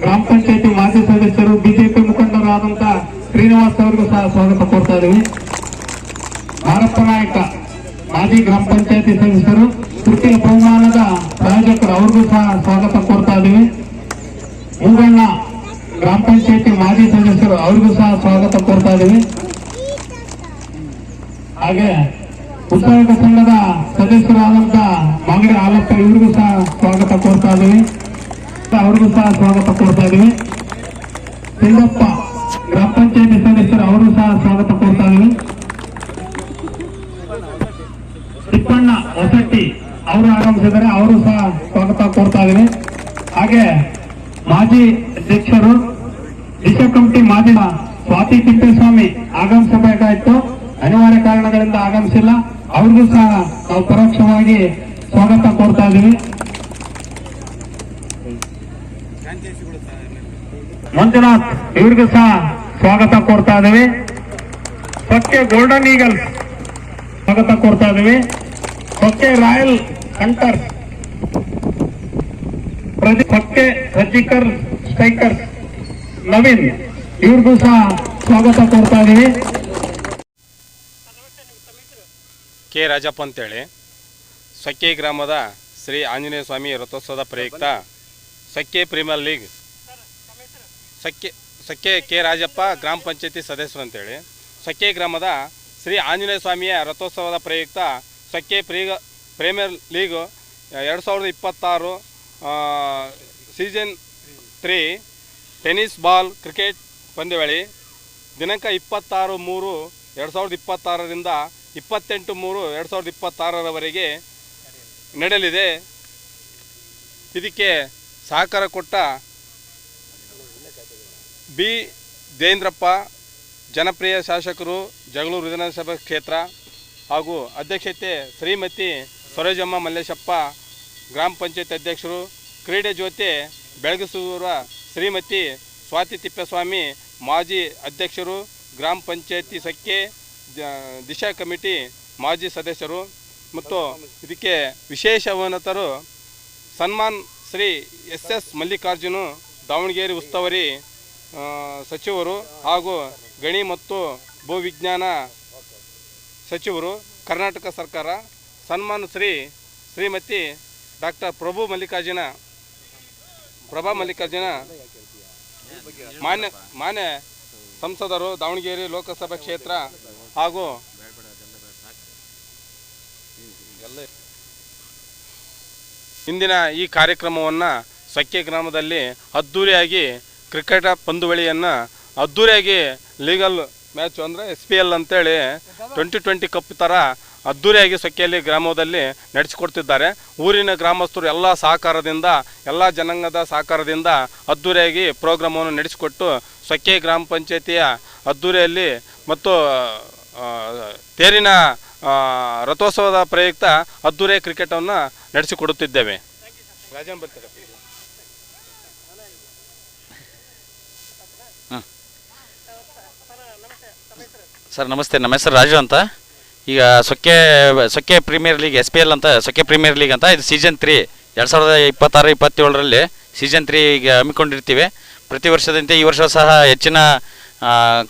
[SPEAKER 3] ಗ್ರಾಮ ಪಂಚಾಯತಿ ಮಾಜಿ ಸದಸ್ಯರು, ಬಿಜೆಪಿ ಮುಖಂಡರಾದಂತ ಶ್ರೀನಿವಾಸ್ ಅವರಿಗೂ ಸಹ ಸ್ವಾಗತ ಕೊಡ್ತಾ ಇದ್ದೀವಿ. ಮಾರಪ್ಪ ನಾಯಕ ಮಾಜಿ ಗ್ರಾಮ ಪಂಚಾಯತಿ ಸದಸ್ಯರು, ತೃತೀಯ ಬಹುಮಾನದ ಪ್ರಾಯೋಜಕರು ಅವ್ರಿಗೂ ಸಹ ಸ್ವಾಗತ ಕೊಡ್ತಾ ಇದ್ದೀವಿ. ಮೂಗಣ್ಣ ಗ್ರಾಮ ಪಂಚಾಯತಿ ಮಾಜಿ ಸದಸ್ಯರು ಅವ್ರಿಗೂ ಸಹ ಸ್ವಾಗತ ಕೊಡ್ತಾ ಇದ್ದೀವಿ. ಹಾಗೆ ಉತ್ಸಾಹಕ ಸಂಘದ ಸದಸ್ಯರಾದಂತ ಮಾಗಡಿ ಹಾಲಪ್ಪ ಇವರಿಗೂ ಸಹ ಸ್ವಾಗತ ಕೊಡ್ತಾ ಇದ್ದೀವಿ. ಅವ್ರಿಗೂ ಸಹ ಸ್ವಾಗತ ಕೊಡ್ತಾ ಇದ್ದೀವಿ. ಸಿಂಗಪ್ಪ ಗ್ರಾಮ ಪಂಚಾಯತಿ ಸದಸ್ಯರು ಅವರು ಸಹ ಸ್ವಾಗತ ಕೊಡ್ತಾ ಇದ್ದೀವಿ. ತಿಪ್ಪಣ್ಣ ಹೊಸಟ್ಟಿ ಅವರು ಆಗಮಿಸಿದರೆ ಅವರು ಸಹ ಸ್ವಾಗತ ಕೊಡ್ತಾ ಇದ್ದೀವಿ. ಹಾಗೆ ಮಾಜಿ ಅಧ್ಯಕ್ಷರು ದಿಶಾ ಕಮಿಟಿ ಮಾಜಿ ಸ್ವಾತಿ ತಿಪ್ಪೇಸ್ವಾಮಿ ಆಗಮಿಸಬೇಕಾಯಿತು, ಅನಿವಾರ್ಯ ಕಾರಣಗಳಿಂದ ಆಗಮಿಸಿಲ್ಲ. ಅವ್ರಿಗೂ ಸಹ ನಾವು ಪರೋಕ್ಷವಾಗಿ ಸ್ವಾಗತ ಕೊಡ್ತಾ ಇದ್ದೀವಿ. ಮಂಜುನಾಥ್ ಇವ್ರಿಗೂ ಸಹ ಸ್ವಾಗತ ಕೊಡ್ತಾ ಇದ್ದೀವಿ. ಸೊಕ್ಕೆ ಗೋಲ್ಡನ್ ಈಗಲ್ಸ್ ಸ್ವಾಗತ ಕೊಡ್ತಾ ಇದ್ದೀವಿ. Sokke royal hunters, Sokke surgical strikers Naveen ಇವ್ರಿಗೂ ಸಹ ಸ್ವಾಗತ ಕೊಡ್ತಾ ಇದ್ದೀವಿ.
[SPEAKER 5] ಕೆ ರಾಜಪ್ಪ ಅಂತೇಳಿ ಸೊಕ್ಕೆ ಗ್ರಾಮದ ಶ್ರೀ ಆಂಜನೇಯ ಸ್ವಾಮಿ ರಥೋತ್ಸವದ ಪ್ರಯುಕ್ತ Sokke premier league Sokke K Rajappa ಗ್ರಾಮ ಪಂಚಾಯತಿ ಸದಸ್ಯರು ಅಂತೇಳಿ ಸೊಕ್ಕೆ ಗ್ರಾಮದ ಶ್ರೀ ಆಂಜನೇಯ ಸ್ವಾಮಿಯ ರಥೋತ್ಸವದ ಪ್ರಯುಕ್ತ Sokke premier league 2026 season 3 tennis ball cricket ಪಂದ್ಯಾವಳಿ ದಿನಾಂಕ 26/3/2026ರಿಂದ 28/3/2026ರವರೆಗೆ ನಡೆಯಲಿದೆ. ಇದಕ್ಕೆ ಸಹಕಾರ ಕೊಟ್ಟ ದೇವೇಂದ್ರಪ್ಪ ಜನಪ್ರಿಯ ಶಾಸಕರು ಜಗಳೂರು ವಿಧಾನಸಭಾ ಕ್ಷೇತ್ರ ಹಾಗೂ ಅಧ್ಯಕ್ಷತೆ ಶ್ರೀಮತಿ ಸರೋಜಮ್ಮ ಮಲ್ಲೇಶಪ್ಪ ಗ್ರಾಮ ಪಂಚಾಯತ್ ಅಧ್ಯಕ್ಷರು, ಕ್ರೀಡೆ ಜ್ಯೋತಿ ಬೆಳಗಿಸುವ ಶ್ರೀಮತಿ ಸ್ವಾತಿ ತಿಪ್ಪೇಸ್ವಾಮಿ ಮಾಜಿ ಅಧ್ಯಕ್ಷರು, ಗ್ರಾಮ ಪಂಚಾಯತಿ ಸಖ್ಯೆ ದಿಶಾ ಕಮಿಟಿ ಮಾಜಿ ಸದಸ್ಯರು ಮತ್ತು ಇದಕ್ಕೆ ವಿಶೇಷ ಅವನತರು ಸನ್ಮಾನ್ ಶ್ರೀ ಎಸ್ ಮಲ್ಲಿಕಾರ್ಜುನು ದಾವಣಗೆರೆ ಉಸ್ತುವಾರಿ ಸಚಿವರು ಹಾಗೂ ಗಣಿ ಮತ್ತು ಭೂವಿಜ್ಞಾನ ಸಚಿವರು ಕರ್ನಾಟಕ ಸರ್ಕಾರ, ಸನ್ಮಾನ್ ಶ್ರೀಮತಿ ಡಾಕ್ಟರ್ ಪ್ರಭಾ ಮಲ್ಲಿಕಾರ್ಜುನ ಮಾನ್ಯ ಸಂಸದರು ದಾವಣಗೆರೆ ಲೋಕಸಭಾ ಕ್ಷೇತ್ರ ಹಾಗೂ ಇಂದಿನ ಈ ಕಾರ್ಯಕ್ರಮವನ್ನು ಸಖ್ಯೆ ಗ್ರಾಮದಲ್ಲಿ ಅದ್ಧೂರಿಯಾಗಿ ಕ್ರಿಕೆಟ್ ಪಂದ್ಯಾವಳಿಯನ್ನು ಅದ್ಧೂರಿಯಾಗಿ ಲೀಗಲ್ ಮ್ಯಾಚ್ ಅಂದರೆ SPL ಅಂತೇಳಿ 2020 ಕಪ್ ಥರ ಅದ್ಧೂರಿಯಾಗಿ ಸಖ್ಯೆಯಲ್ಲಿ ಗ್ರಾಮದಲ್ಲಿ ನಡೆಸಿಕೊಡ್ತಿದ್ದಾರೆ. ಊರಿನ ಗ್ರಾಮಸ್ಥರು ಎಲ್ಲ ಸಹಕಾರದಿಂದ, ಎಲ್ಲ ಜನಾಂಗದ ಸಹಕಾರದಿಂದ ಅದ್ಧೂರಿಯಾಗಿ ಪ್ರೋಗ್ರಾಮನ್ನು ನಡೆಸಿಕೊಟ್ಟು ಸಖ್ಯೆ ಗ್ರಾಮ ಪಂಚಾಯತಿಯ ಅದ್ಧೂರಿಯಲ್ಲಿ ಮತ್ತು ತೇರಿನ ರಥೋತ್ಸವದ ಪ್ರಯುಕ್ತ ಅದ್ಧೂರಿಯ ಕ್ರಿಕೆಟನ್ನು ನಡೆಸಿಕೊಡುತ್ತಿದ್ದೇವೆ. ರಾಜನ್ ಬರ್ತಾರೆ.
[SPEAKER 7] ಸರ್ ನಮಸ್ತೆ, ನಮ್ಮ ಹೆಸರು ರಾಜು ಅಂತ. ಈಗ ಸೊಕ್ಕೆ ಪ್ರೀಮಿಯರ್ ಲೀಗ್ SPL ಅಂತ, ಸೊಕ್ಕೆ ಪ್ರೀಮಿಯರ್ ಲೀಗ್ ಅಂತ, ಇದು ಸೀಸನ್ 3 2026-27ರಲ್ಲಿ ಸೀಸನ್ 3 ಈಗ ಹಮ್ಮಿಕೊಂಡಿರ್ತೀವಿ. ಪ್ರತಿ ವರ್ಷದಂತೆ ಈ ವರ್ಷ ಸಹ ಹೆಚ್ಚಿನ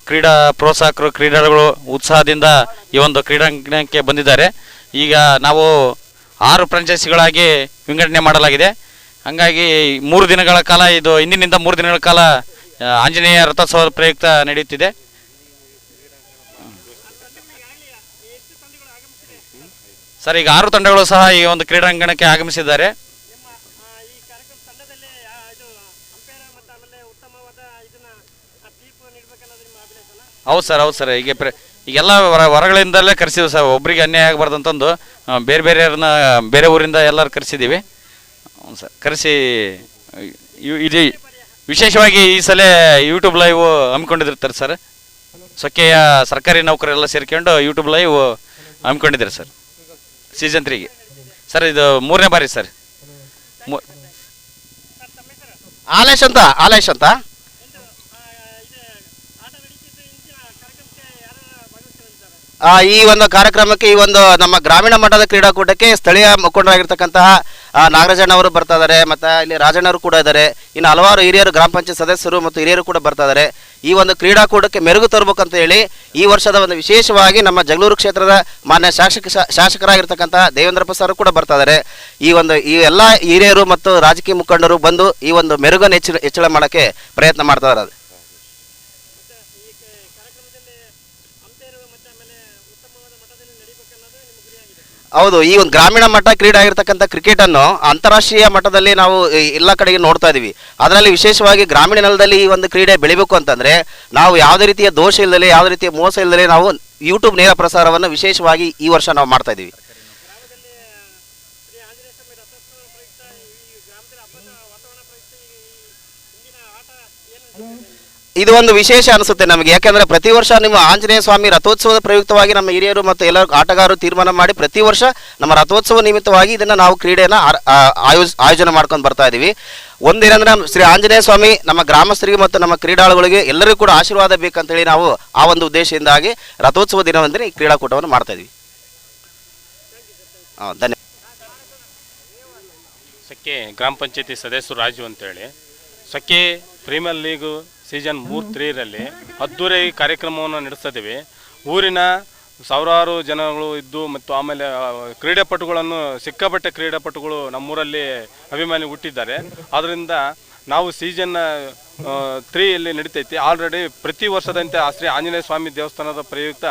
[SPEAKER 7] ಕ್ರೀಡಾ ಪ್ರೋತ್ಸಾಹಕರು, ಕ್ರೀಡಾಳುಗಳು ಉತ್ಸಾಹದಿಂದ ಈ ಒಂದು ಕ್ರೀಡಾಂಗಣಕ್ಕೆ ಬಂದಿದ್ದಾರೆ. ಈಗ ನಾವು 6 ಫ್ರಾಂಚೈಸಿಗಳಾಗಿ ವಿಂಗಡಣೆ ಮಾಡಲಾಗಿದೆ. ಹಾಗಾಗಿ 3 ದಿನಗಳ ಕಾಲ ಇದು ಇಂದಿನಿಂದ 3 ದಿನಗಳ ಕಾಲ ಆಂಜನೇಯ ರಥೋತ್ಸವದ ಪ್ರಯುಕ್ತ ನಡೆಯುತ್ತಿದೆ. ಸರ್ ಈಗ 6 ತಂಡಗಳು ಸಹ ಈ ಒಂದು ಕ್ರೀಡಾಂಗಣಕ್ಕೆ ಆಗಮಿಸಿದ್ದಾರೆ. ಹೌದು ಸರ್ ಈಗೆಲ್ಲ ಹೊರಗಳಿಂದಲೇ ಕರೆಸಿದ್ವಿ ಸರ್. ಒಬ್ಬರಿಗೆ ಅನ್ಯಾಯ ಆಗಬಾರ್ದು ಅಂತಂದು ಬೇರೆ ಊರಿಂದ ಎಲ್ಲರೂ ಕರೆಸಿದ್ದೀವಿ. ಹೌದು ಸರ್, ಕರೆಸಿ ಇದು ವಿಶೇಷವಾಗಿ ಈ ಸಲ ಯೂಟ್ಯೂಬ್ ಲೈವ್ ಹಮ್ಮಿಕೊಂಡಿರ್ತಾರೆ ಸರ್. ಸೊಕ್ಕೆಯ ಸರ್ಕಾರಿ ನೌಕರೆಲ್ಲ ಸೇರ್ಕೊಂಡು ಯೂಟ್ಯೂಬ್ ಲೈವ್ ಹಮ್ಮಿಕೊಂಡಿದ್ದಾರೆ ಸರ್ ಸೀಸನ್ 3ಗೆ. ಸರ್ ಇದು 3ನೇ ಬಾರಿ ಸರ್.
[SPEAKER 8] ಆಲೇಶ್ ಅಂತ ಈ ಒಂದು ಕಾರ್ಯಕ್ರಮಕ್ಕೆ, ಈ ಒಂದು ನಮ್ಮ ಗ್ರಾಮೀಣ ಮಟ್ಟದ ಕ್ರೀಡಾಕೂಟಕ್ಕೆ ಸ್ಥಳೀಯ ಮುಖಂಡರಾಗಿರ್ತಕ್ಕಂತಹ ನಾಗರಾಜಣ್ಣ ಅವರು ಬರ್ತಾ ಇದ್ದಾರೆ, ಮತ್ತು ಇಲ್ಲಿ ರಾಜಣ್ಣವರು ಕೂಡ ಇದ್ದಾರೆ, ಇನ್ನು ಹಲವಾರು ಹಿರಿಯರು ಗ್ರಾಮ ಪಂಚಾಯತ್ ಸದಸ್ಯರು ಮತ್ತು ಹಿರಿಯರು ಕೂಡ ಬರ್ತಾ ಇದ್ದಾರೆ. ಈ ಒಂದು ಕ್ರೀಡಾಕೂಟಕ್ಕೆ ಮೆರುಗು ತರಬೇಕಂತ ಹೇಳಿ ಈ ವರ್ಷದ ಒಂದು ವಿಶೇಷವಾಗಿ ನಮ್ಮ ಜಗಳೂರು ಕ್ಷೇತ್ರದ ಮಾನ್ಯ ಶಾಸಕರಾಗಿರ್ತಕ್ಕಂತಹ ದೇವೇಂದ್ರಪ್ಪ ಸರ್ ಕೂಡ ಬರ್ತಾ ಇದ್ದಾರೆ. ಈ ಎಲ್ಲ ಹಿರಿಯರು ಮತ್ತು ರಾಜಕೀಯ ಮುಖಂಡರು ಬಂದು ಈ ಒಂದು ಮೆರುಗನ್ನು ಹೆಚ್ಚಳ ಮಾಡೋಕ್ಕೆ ಪ್ರಯತ್ನ ಮಾಡ್ತಾ ಇದ್ದಾರೆ. ಹೌದು, ಈ ಒಂದು ಗ್ರಾಮೀಣ ಮಟ್ಟ ಕ್ರೀಡೆ ಆಗಿರ್ತಕ್ಕಂಥ ಕ್ರಿಕೆಟನ್ನು ಅಂತಾರಾಷ್ಟ್ರೀಯ ಮಟ್ಟದಲ್ಲಿ ನಾವು ಎಲ್ಲ ಕಡೆಗೆ ನೋಡ್ತಾ ಇದ್ದೀವಿ. ಅದರಲ್ಲಿ ವಿಶೇಷವಾಗಿ ಗ್ರಾಮೀಣ ನೆಲದಲ್ಲಿ ಈ ಒಂದು ಕ್ರೀಡೆ ಬೆಳಿಬೇಕು ಅಂತಂದರೆ ನಾವು ಯಾವುದೇ ರೀತಿಯ ದೋಷ ಇಲ್ಲದೆ, ಯಾವುದೇ ರೀತಿಯ ಮೋಸ ಇಲ್ಲದೆ ನಾವು ಯೂಟ್ಯೂಬ್ ನೇರ ಪ್ರಸಾರವನ್ನು ವಿಶೇಷವಾಗಿ ಈ ವರ್ಷ ನಾವು ಮಾಡ್ತಾ ಇದ್ದೀವಿ. ಇದು ಒಂದು ವಿಶೇಷ ಅನಿಸುತ್ತೆ ನಮಗೆ. ಯಾಕೆಂದರೆ ಪ್ರತಿ ವರ್ಷ ನಿಮ್ಮ ಆಂಜನೇಯ ಸ್ವಾಮಿ ರಥೋತ್ಸವದ ಪ್ರಯುಕ್ತವಾಗಿ ನಮ್ಮ ಹಿರಿಯರು ಮತ್ತು ಎಲ್ಲ ಆಟಗಾರರು ತೀರ್ಮಾನ ಮಾಡಿ ಪ್ರತಿ ವರ್ಷ ನಮ್ಮ ರಥೋತ್ಸವ ನಿಮಿತ್ತವಾಗಿ ಇದನ್ನು ನಾವು ಕ್ರೀಡೆಯನ್ನು ಆಯೋಜನೆ ಮಾಡ್ಕೊಂಡು ಬರ್ತಾ ಇದ್ದೀವಿ. ಒಂದೇನಂದ್ರೆ ಶ್ರೀ ಆಂಜನೇಯ ಸ್ವಾಮಿ ನಮ್ಮ ಗ್ರಾಮಸ್ಥರಿಗೆ ಮತ್ತು ನಮ್ಮ ಕ್ರೀಡಾಳುಗಳಿಗೆ ಎಲ್ಲರಿಗೂ ಕೂಡ ಆಶೀರ್ವಾದ ಬೇಕಂತೇಳಿ ನಾವು ಆ ಒಂದು ಉದ್ದೇಶದಿಂದಾಗಿ ರಥೋತ್ಸವ ದಿನವಂದರೆ ಈ ಕ್ರೀಡಾಕೂಟವನ್ನು ಮಾಡ್ತಾ ಇದ್ದೀವಿ. ಧನ್ಯವಾದ.
[SPEAKER 5] ಸಖ್ಯೆ ಗ್ರಾಮ ಪಂಚಾಯತಿ ಸದಸ್ಯರು ರಾಜು ಅಂತೇಳಿ ಸಖ್ಯೆ ಪ್ರೀಮಿಯರ್ ಲೀಗು ಸೀಸನ್ 3-3ರಲ್ಲಿ ಅದ್ದೂರಿಯಾಗಿ ಕಾರ್ಯಕ್ರಮವನ್ನು ನಡೆಸ್ತಿದ್ದೀವಿ. ಊರಿನ ಸಾವಿರಾರು ಜನಗಳು ಇದ್ದು ಮತ್ತು ಆಮೇಲೆ ಕ್ರೀಡಾಪಟುಗಳನ್ನು ಸಿಕ್ಕಾಪಟ್ಟೆ ಕ್ರೀಡಾಪಟುಗಳು ನಮ್ಮೂರಲ್ಲಿ ಅಭಿಮಾನಿ ಹುಟ್ಟಿದ್ದಾರೆ. ಆದ್ದರಿಂದ ನಾವು ಸೀಸನ್ 3ಯಲ್ಲಿ ನಡೀತೈತಿ. ಆಲ್ರೆಡಿ ಪ್ರತಿ ವರ್ಷದಂತೆ ಶ್ರೀ ಆಂಜನೇಯ ಸ್ವಾಮಿ ದೇವಸ್ಥಾನದ ಪ್ರಯುಕ್ತ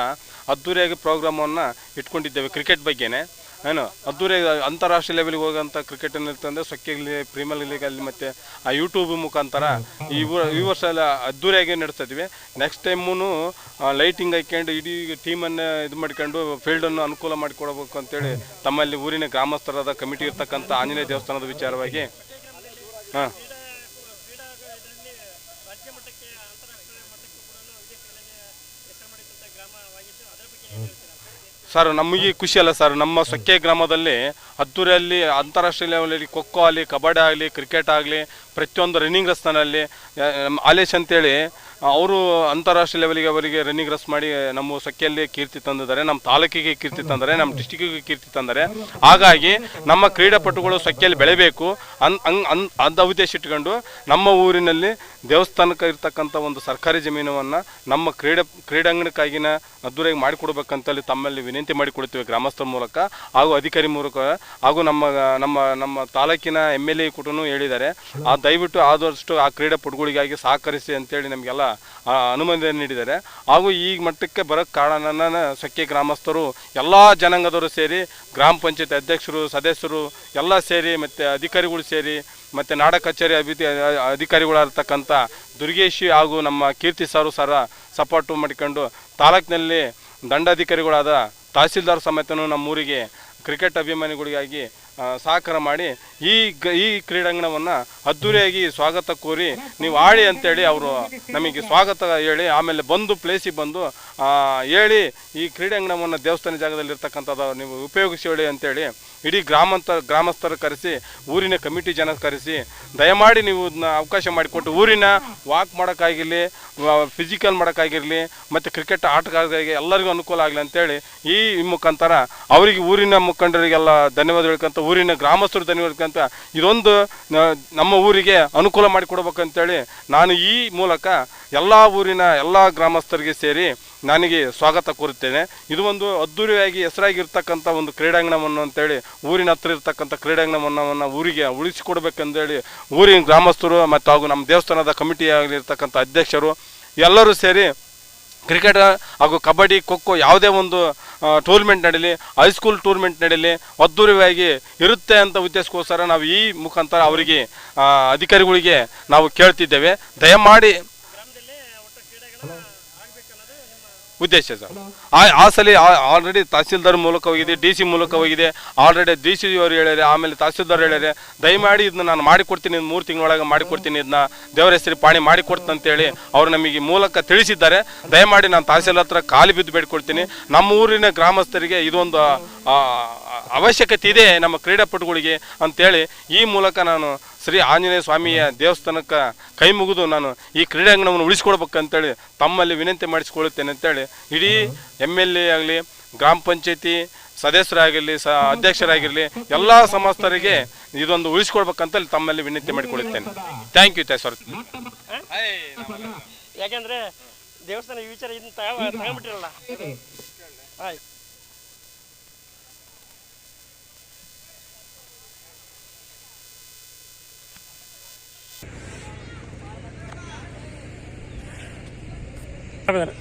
[SPEAKER 5] ಅದ್ದೂರಿಯಾಗಿ ಪ್ರೋಗ್ರಾಮನ್ನು ಇಟ್ಕೊಂಡಿದ್ದೇವೆ. ಕ್ರಿಕೆಟ್ ಬಗ್ಗೆನೇ ಏನು ಅದ್ದೂರಿ ಅಂತಾರಾಷ್ಟ್ರೀಯ ಲೆವೆಲ್ಗೆ ಹೋಗೋಂಥ ಕ್ರಿಕೆಟ್ ಇರ್ತಂದರೆ ಸೊಕ್ಕೆ ಪ್ರೀಮಿಯರ್ ಲೀಗಲ್ಲಿ ಮತ್ತು ಆ ಯೂಟ್ಯೂಬ್ ಮುಖಾಂತರ ಈ ವರ್ಷ ಎಲ್ಲ ಅದ್ದೂರಿಯಾಗಿ ನಡೆಸ್ತಿದ್ವಿ. ನೆಕ್ಸ್ಟ್ ಟೈಮೂ ಲೈಟಿಂಗ್ ಹಾಕ್ಕೊಂಡು ಇಡೀ ಟೀಮನ್ನು ಇದು ಮಾಡ್ಕೊಂಡು ಫೀಲ್ಡನ್ನು ಅನುಕೂಲ ಮಾಡಿಕೊಡ್ಬೇಕು ಅಂತೇಳಿ ತಮ್ಮಲ್ಲಿ ಊರಿನ ಗ್ರಾಮಸ್ಥರಾದ ಕಮಿಟಿ ಇರ್ತಕ್ಕಂಥ ಆಂಜನೇಯ ದೇವಸ್ಥಾನದ ವಿಚಾರವಾಗಿ ಸರ್ ನಮಗೆ ಖುಷಿ ಅಲ್ಲ ಸರ್, ನಮ್ಮ ಸೊಕ್ಕೆ ಗ್ರಾಮದಲ್ಲಿ ಅದ್ದೂರಿಯಲ್ಲಿ ಅಂತಾರಾಷ್ಟ್ರೀಯ ಲೆವೆಲಲ್ಲಿ ಖೋಖೋ ಆಗಲಿ, ಕಬಡ್ಡಿ ಆಗಲಿ, ಕ್ರಿಕೆಟ್ ಆಗಲಿ, ಪ್ರತಿಯೊಂದು ರನ್ನಿಂಗ್ ರೇಸ್ನಲ್ಲಿ ಆಲೇಶ್ ಅಂತೇಳಿ ಅವರು ಅಂತಾರಾಷ್ಟ್ರೀಯ ಲೆವೆಲ್ಗೆ ಅವರಿಗೆ ರನ್ನಿಂಗ್ ರೇಸ್ ಮಾಡಿ ನಮ್ಮ ಸೊಕ್ಕೆಯಲ್ಲಿ ಕೀರ್ತಿ ತಂದಿದ್ದಾರೆ, ನಮ್ಮ ತಾಲೂಕಿಗೆ ಕೀರ್ತಿ ತಂದರೆ, ನಮ್ಮ ಡಿಸ್ಟಿಕ್ಕಿಗೆ ಕೀರ್ತಿ ತಂದರೆ. ಹಾಗಾಗಿ ನಮ್ಮ ಕ್ರೀಡಾಪಟುಗಳು ಸೊಕ್ಕೆಯಲ್ಲಿ ಬೆಳೆಯಬೇಕು ಅಂತ ಉದ್ದೇಶ ಇಟ್ಕೊಂಡು ನಮ್ಮ ಊರಿನಲ್ಲಿ ದೇವಸ್ಥಾನಕ್ಕೆ ಇರ್ತಕ್ಕಂಥ ಒಂದು ಸರ್ಕಾರಿ ಜಮೀನನ್ನು ನಮ್ಮ ಕ್ರೀಡಾಂಗಣಕ್ಕಾಗಿನ ಅದ್ದೂರಿಯಾಗಿ ಮಾಡಿಕೊಡ್ಬೇಕಂತೇಳಿ ತಮ್ಮಲ್ಲಿ ವಿನಂತಿ ಮಾಡಿಕೊಡ್ತೀವಿ ಗ್ರಾಮಸ್ಥರ ಮೂಲಕ ಹಾಗೂ ಅಧಿಕಾರಿ ಮೂಲಕ ಹಾಗೂ ನಮ್ಮ ನಮ್ಮ ನಮ್ಮ ತಾಲೂಕಿನ MLA ಕೂಡ ಹೇಳಿದ್ದಾರೆ. ದಯವಿಟ್ಟು ಆದಷ್ಟು ಆ ಕ್ರೀಡಾಪಟುಗಳಿಗಾಗಿ ಸಹಕರಿಸಿ ಅಂತೇಳಿ ನಮಗೆಲ್ಲ ಅನುಮತಿ ನೀಡಿದ್ದಾರೆ. ಹಾಗೂ ಈ ಮಟ್ಟಕ್ಕೆ ಬರೋಕ್ಕೆ ಕಾರಣ ಸೊಕ್ಕೆ ಗ್ರಾಮಸ್ಥರು ಎಲ್ಲ ಜನಾಂಗದವರು ಸೇರಿ, ಗ್ರಾಮ ಪಂಚಾಯತ್ ಅಧ್ಯಕ್ಷರು, ಸದಸ್ಯರು ಎಲ್ಲ ಸೇರಿ, ಮತ್ತು ಅಧಿಕಾರಿಗಳು ಸೇರಿ, ಮತ್ತು ನಾಡ ಕಚೇರಿ ಅಧಿಕಾರಿಗಳಾಗಿರ್ತಕ್ಕಂಥ ದುರ್ಗೇಶಿ ಹಾಗೂ ನಮ್ಮ ಕೀರ್ತಿ ಸರ ಸಪೋರ್ಟು ಮಾಡಿಕೊಂಡು ತಾಲೂಕಿನಲ್ಲಿ ದಂಡಾಧಿಕಾರಿಗಳಾದ ತಹಸೀಲ್ದಾರ್ ಸಮೇತನೂ ನಮ್ಮೂರಿಗೆ ಕ್ರಿಕೆಟ್ ಅಭಿಮಾನಿಗಳಿಗಾಗಿ ಸಹಕಾರ ಮಾಡಿ ಈ ಕ್ರೀಡಾಂಗಣವನ್ನು ಅದ್ದೂರಿಯಾಗಿ ಸ್ವಾಗತ ಕೋರಿ ನೀವು ಆಡಿ ಅಂತೇಳಿ ಅವರು ನಮಗೆ ಸ್ವಾಗತ ಹೇಳಿ, ಆಮೇಲೆ ಬಂದು ಪ್ಲೇಸಿಗೆ ಬಂದು ಹೇಳಿ ಈ ಕ್ರೀಡಾಂಗಣವನ್ನು ದೇವಸ್ಥಾನ ಜಾಗದಲ್ಲಿರ್ತಕ್ಕಂಥದ್ದು ನೀವು ಉಪಯೋಗಿಸಿ ಹೇಳಿ ಅಂತೇಳಿ ಇಡೀ ಗ್ರಾಮಸ್ಥರ ಕರೆಸಿ, ಊರಿನ ಕಮಿಟಿ ಜನ ಕರೆಸಿ, ದಯಮಾಡಿ ನೀವು ಇದನ್ನ ಅವಕಾಶ ಮಾಡಿಕೊಟ್ಟು ಊರಿನ ವಾಕ್ ಮಾಡೋಕ್ಕಾಗಿರಲಿ, ಫಿಸಿಕಲ್ ಮಾಡೋಕ್ಕಾಗಿರಲಿ, ಮತ್ತು ಕ್ರಿಕೆಟ್ ಆಟಗಾರರಿಗೆ ಎಲ್ಲರಿಗೂ ಅನುಕೂಲ ಆಗಲಿ ಅಂತೇಳಿ ಈ ಮುಖಾಂತರ ಅವರಿಗೆ ಊರಿನ ಮುಖಂಡರಿಗೆಲ್ಲ ಧನ್ಯವಾದ ಹೇಳ್ಕೊಂತ, ಊರಿನ ಗ್ರಾಮಸ್ಥರು ಧನ್ಯವಾದ ಹೇಳ್ಕೊಂತ ಇದೊಂದು ನಮ್ಮ ಊರಿಗೆ ಅನುಕೂಲ ಮಾಡಿಕೊಡ್ಬೇಕಂತೇಳಿ ನಾನು ಈ ಮೂಲಕ ಎಲ್ಲ ಊರಿನ ಎಲ್ಲ ಗ್ರಾಮಸ್ಥರಿಗೆ ಸೇರಿ ನನಗೆ ಸ್ವಾಗತ ಕೋರುತ್ತೇನೆ. ಇದು ಒಂದು ಅದ್ದೂರಿಯಾಗಿ ಹೆಸರಾಗಿರ್ತಕ್ಕಂಥ ಒಂದು ಕ್ರೀಡಾಂಗಣವನ್ನು ಅಂತೇಳಿ ಊರಿನ ಹತ್ರ ಇರ್ತಕ್ಕಂಥ ಕ್ರೀಡಾಂಗಣವನ್ನು ಊರಿಗೆ ಉಳಿಸಿಕೊಡ್ಬೇಕಂತೇಳಿ ಊರಿನ ಗ್ರಾಮಸ್ಥರು ಮತ್ತು ಹಾಗೂ ನಮ್ಮ ದೇವಸ್ಥಾನದ ಕಮಿಟಿಯಾಗಿರ್ತಕ್ಕಂಥ ಅಧ್ಯಕ್ಷರು ಎಲ್ಲರೂ ಸೇರಿ ಕ್ರಿಕೆಟ್ ಹಾಗೂ ಕಬಡ್ಡಿ, ಖೋಖೋ ಯಾವುದೇ ಒಂದು ಟೂರ್ನಮೆಂಟ್ ನಡೀಲಿ, ಹೈಸ್ಕೂಲ್ ಟೂರ್ನಮೆಂಟ್ ನಡೀಲಿ ಅದ್ದೂರಿಯಾಗಿ ಇರುತ್ತೆ ಅಂತ ಉದ್ದೇಶಕ್ಕೋಸ್ಕರ ನಾವು ಈ ಮುಖಾಂತರ ಅವರಿಗೆ ಅಧಿಕಾರಿಗಳಿಗೆ ನಾವು ಕೇಳ್ತಿದ್ದೇವೆ. ದಯಮಾಡಿ ಉದ್ದೇಶ ಸರ್. ಆ ಸಲ ಆಲ್ರೆಡಿ ತಹಸೀಲ್ದಾರ್ ಮೂಲಕ ಹೋಗಿದೆ, DC ಮೂಲಕ ಹೋಗಿದೆ, ಆಲ್ರೆಡಿ DC ಅವರು ಹೇಳ್ಯಾರೆ, ಆಮೇಲೆ ತಹಸೀಲ್ದಾರ್ ಹೇಳ್ಯಾರೆ, ದಯಮಾಡಿ ಇದನ್ನ ನಾನು ಮಾಡಿಕೊಡ್ತೀನಿ, 3 ತಿಂಗಳೊಳಗೆ ಮಾಡಿಕೊಡ್ತೀನಿ, ಇದನ್ನ ದೇವರ ಹೆಸರು ಪಾಣಿ ಮಾಡಿಕೊಡ್ತೀನಿ ಅಂತೇಳಿ ಅವರು ನಮಗೆ ಮೂಲಕ ತಿಳಿಸಿದ್ದಾರೆ. ದಯಮಾಡಿ ನಾನು ತಹಸೀಲ್ ಹತ್ರ ಕಾಲಿ ಬಿದ್ದು ಬೇಡ್ಕೊಡ್ತೀನಿ. ನಮ್ಮ ಊರಿನ ಗ್ರಾಮಸ್ಥರಿಗೆ ಇದೊಂದು ಅವಶ್ಯಕತೆ ಇದೆ ನಮ್ಮ ಕ್ರೀಡಾಪಟುಗಳಿಗೆ ಅಂತೇಳಿ ಈ ಮೂಲಕ ನಾನು ಶ್ರೀ ಆಂಜನೇಯ ಸ್ವಾಮಿಯ ದೇವಸ್ಥಾನಕ್ಕೆ ಕೈ ಮುಗಿದು ನಾನು ಈ ಕ್ರೀಡಾಂಗಣವನ್ನು ಉಳಿಸ್ಕೊಡ್ಬೇಕಂತೇಳಿ ತಮ್ಮಲ್ಲಿ ವಿನಂತಿ ಮಾಡಿಸ್ಕೊಳ್ಳುತ್ತೇನೆ ಅಂತೇಳಿ ಇಡೀ MLA ಆಗಲಿ, ಗ್ರಾಮ ಪಂಚಾಯತಿ ಸದಸ್ಯರಾಗಿರಲಿ, ಅಧ್ಯಕ್ಷರಾಗಿರಲಿ ಎಲ್ಲ ಸಮಸ್ತರಿಗೆ ಇದೊಂದು ಉಳಿಸ್ಕೊಡ್ಬೇಕಂತೇಳಿ ತಮ್ಮಲ್ಲಿ ವಿನಂತಿ ಮಾಡಿಕೊಳ್ಳುತ್ತೇನೆ. Thank you sir.
[SPEAKER 1] ಯಾಕೆಂದರೆ ದೇವಸ್ಥಾನ ಈ ವಿಚಾರ ಇದನ್ನ ತಗೊಂಡ್ಬಿಟ್ಟಿರಲ್ಲ. ಆಯ್ತು. ಬರ್ರಿ ಸರ್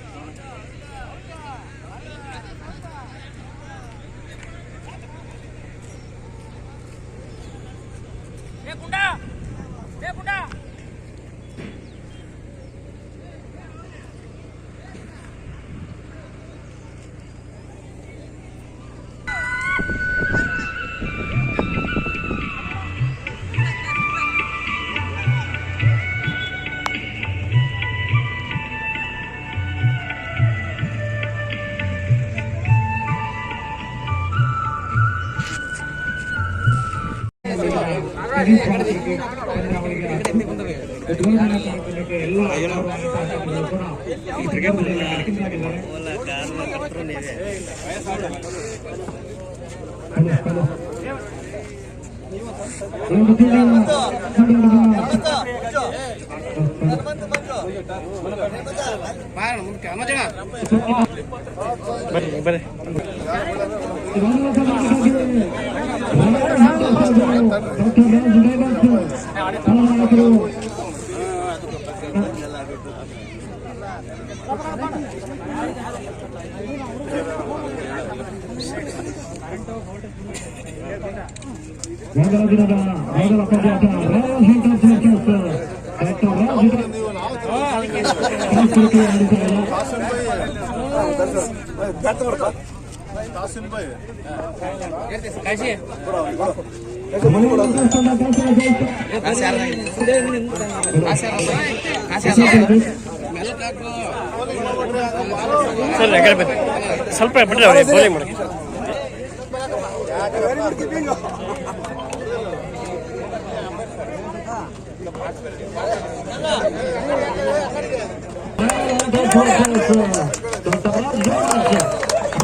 [SPEAKER 1] ಸ್ವಲ್ಪ ಬಿಡ್ರಿ ಅವ್ರಿಗೆ ಬೌಲಿಂಗ್ ಮಾಡಿ.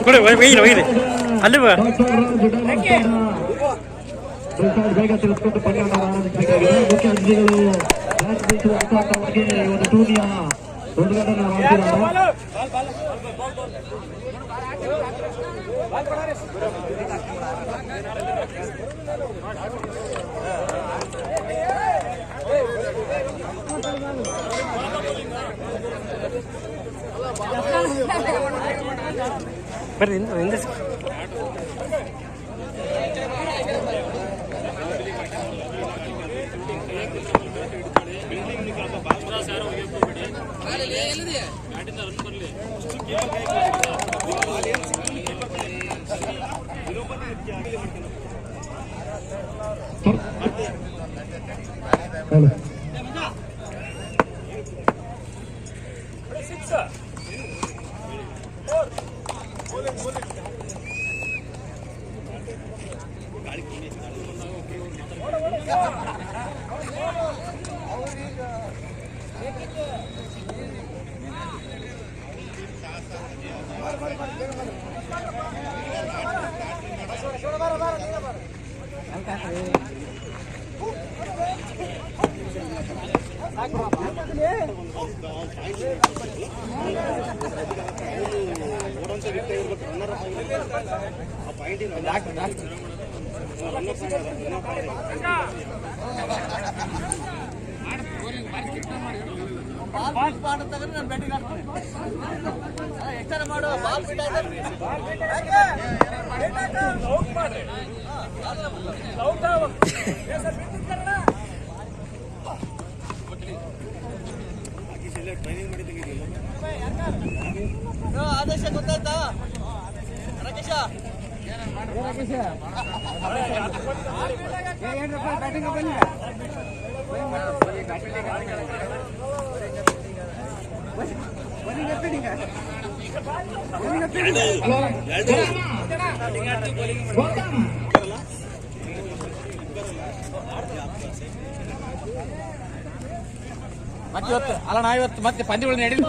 [SPEAKER 1] ಕೊಡಿ ಒಯ್ಯಿರಿ ಅಲ್ಲಿ
[SPEAKER 3] ಬೇಗ ತಿಳಿಸ್ಕೊಂಡು ಪಂದ್ಯವನ್ನು ಆರಂಭಿಸಬೇಕಾಗಿದೆ. ಮುಖ್ಯ ಅತಿಥಿಗಳು ಮ್ಯಾಚ್ ಬೀಸುವ ಮುಖಾಂತರವಾಗಿ ಒಂದು ಟೂರ್ನಿಯ ಉದ್ಘಾಟನೆ ಮಾಡ್ತಿದ್ದಾರೆ.
[SPEAKER 1] ಬರ್ರಿ ಹಿಂದೆ
[SPEAKER 8] ಆದೇಶ ಗೊತ್ತಾಯ್ತಾ ರಾಕೇಶ?
[SPEAKER 7] ಮತ್ತೆ ಇವತ್ತು ಅಲ್ಲ ನಾ ಇವತ್ತು ಮತ್ತೆ ಪಂದ್ಯಗಳು ನಡೀಲಿ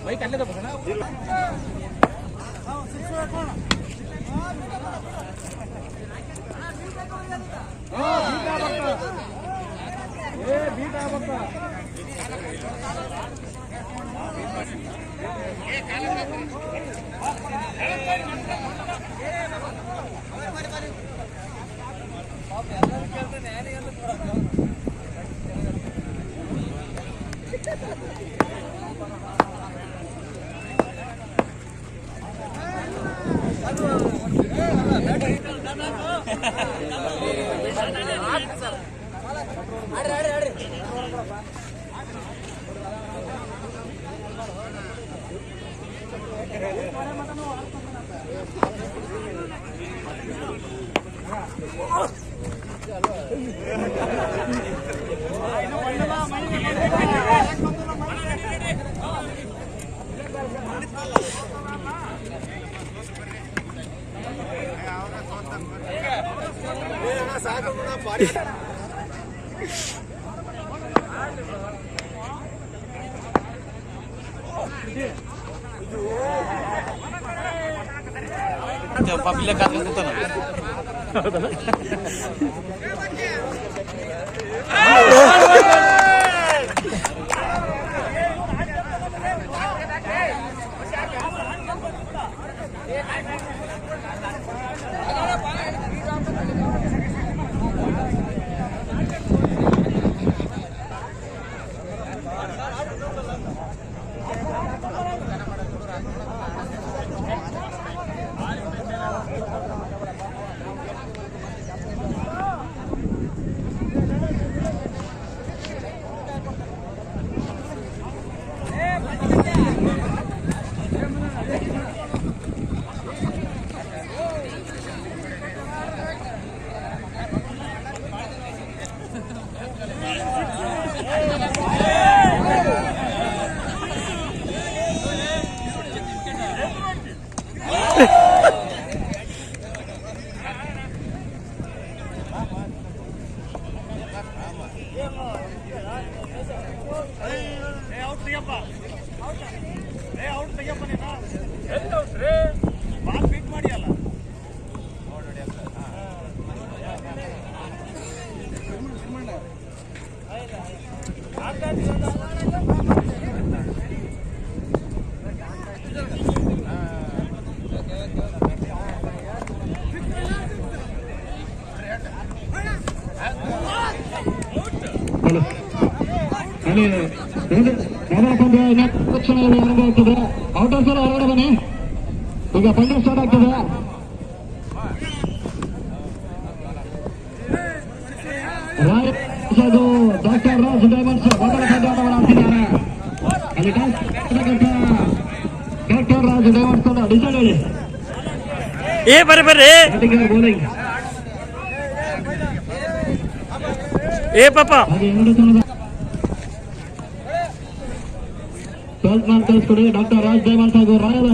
[SPEAKER 7] ಬೈಕ್ ಅಲ್ಲೇ ತಗೋಣ. ಪಬ್ಲಿಕ್
[SPEAKER 3] ಆಗ್ತದೆ ಔಟರ್ಸ್ ಎಲ್ಲ ಹೊರಗಡೆ ಬನ್ನಿ. ಈಗ ಪಂದ್ಯ ಸ್ಟಾರ್ಟ್ ಆಗ್ತದೆ. ಡಾಕ್ಟರ್ ರಾಜ್ ಡೈಮಂಡ್ಸ್ ಮೊದಲ ಪಂದ್ಯವನ್ನು ಆಡ್ತಿದ್ದಾರೆ. ಅಲ್ಲಿ ಡಾಕ್ಟರ್ ರಾಜ್ ಡೈಮಂಡ್ಸ್ ಅಂತ ಡಿಸೈಡ್ ಹೇಳಿ.
[SPEAKER 1] ಬರ್ರಿ
[SPEAKER 3] ಬೌಲಿಂಗ್
[SPEAKER 1] ಪಾಪ
[SPEAKER 3] ಹಾಗೆ 2 ತಂಡದ 12 ಮಾರ್ಕ್ ಕಳಿಸ್ಕೊಡಿ. ಡಾಕ್ಟರ್ ರಾಜ್ ಡೈಮಂಡ್ಸ್ ಹಾಗೂ ರಾಯಲ್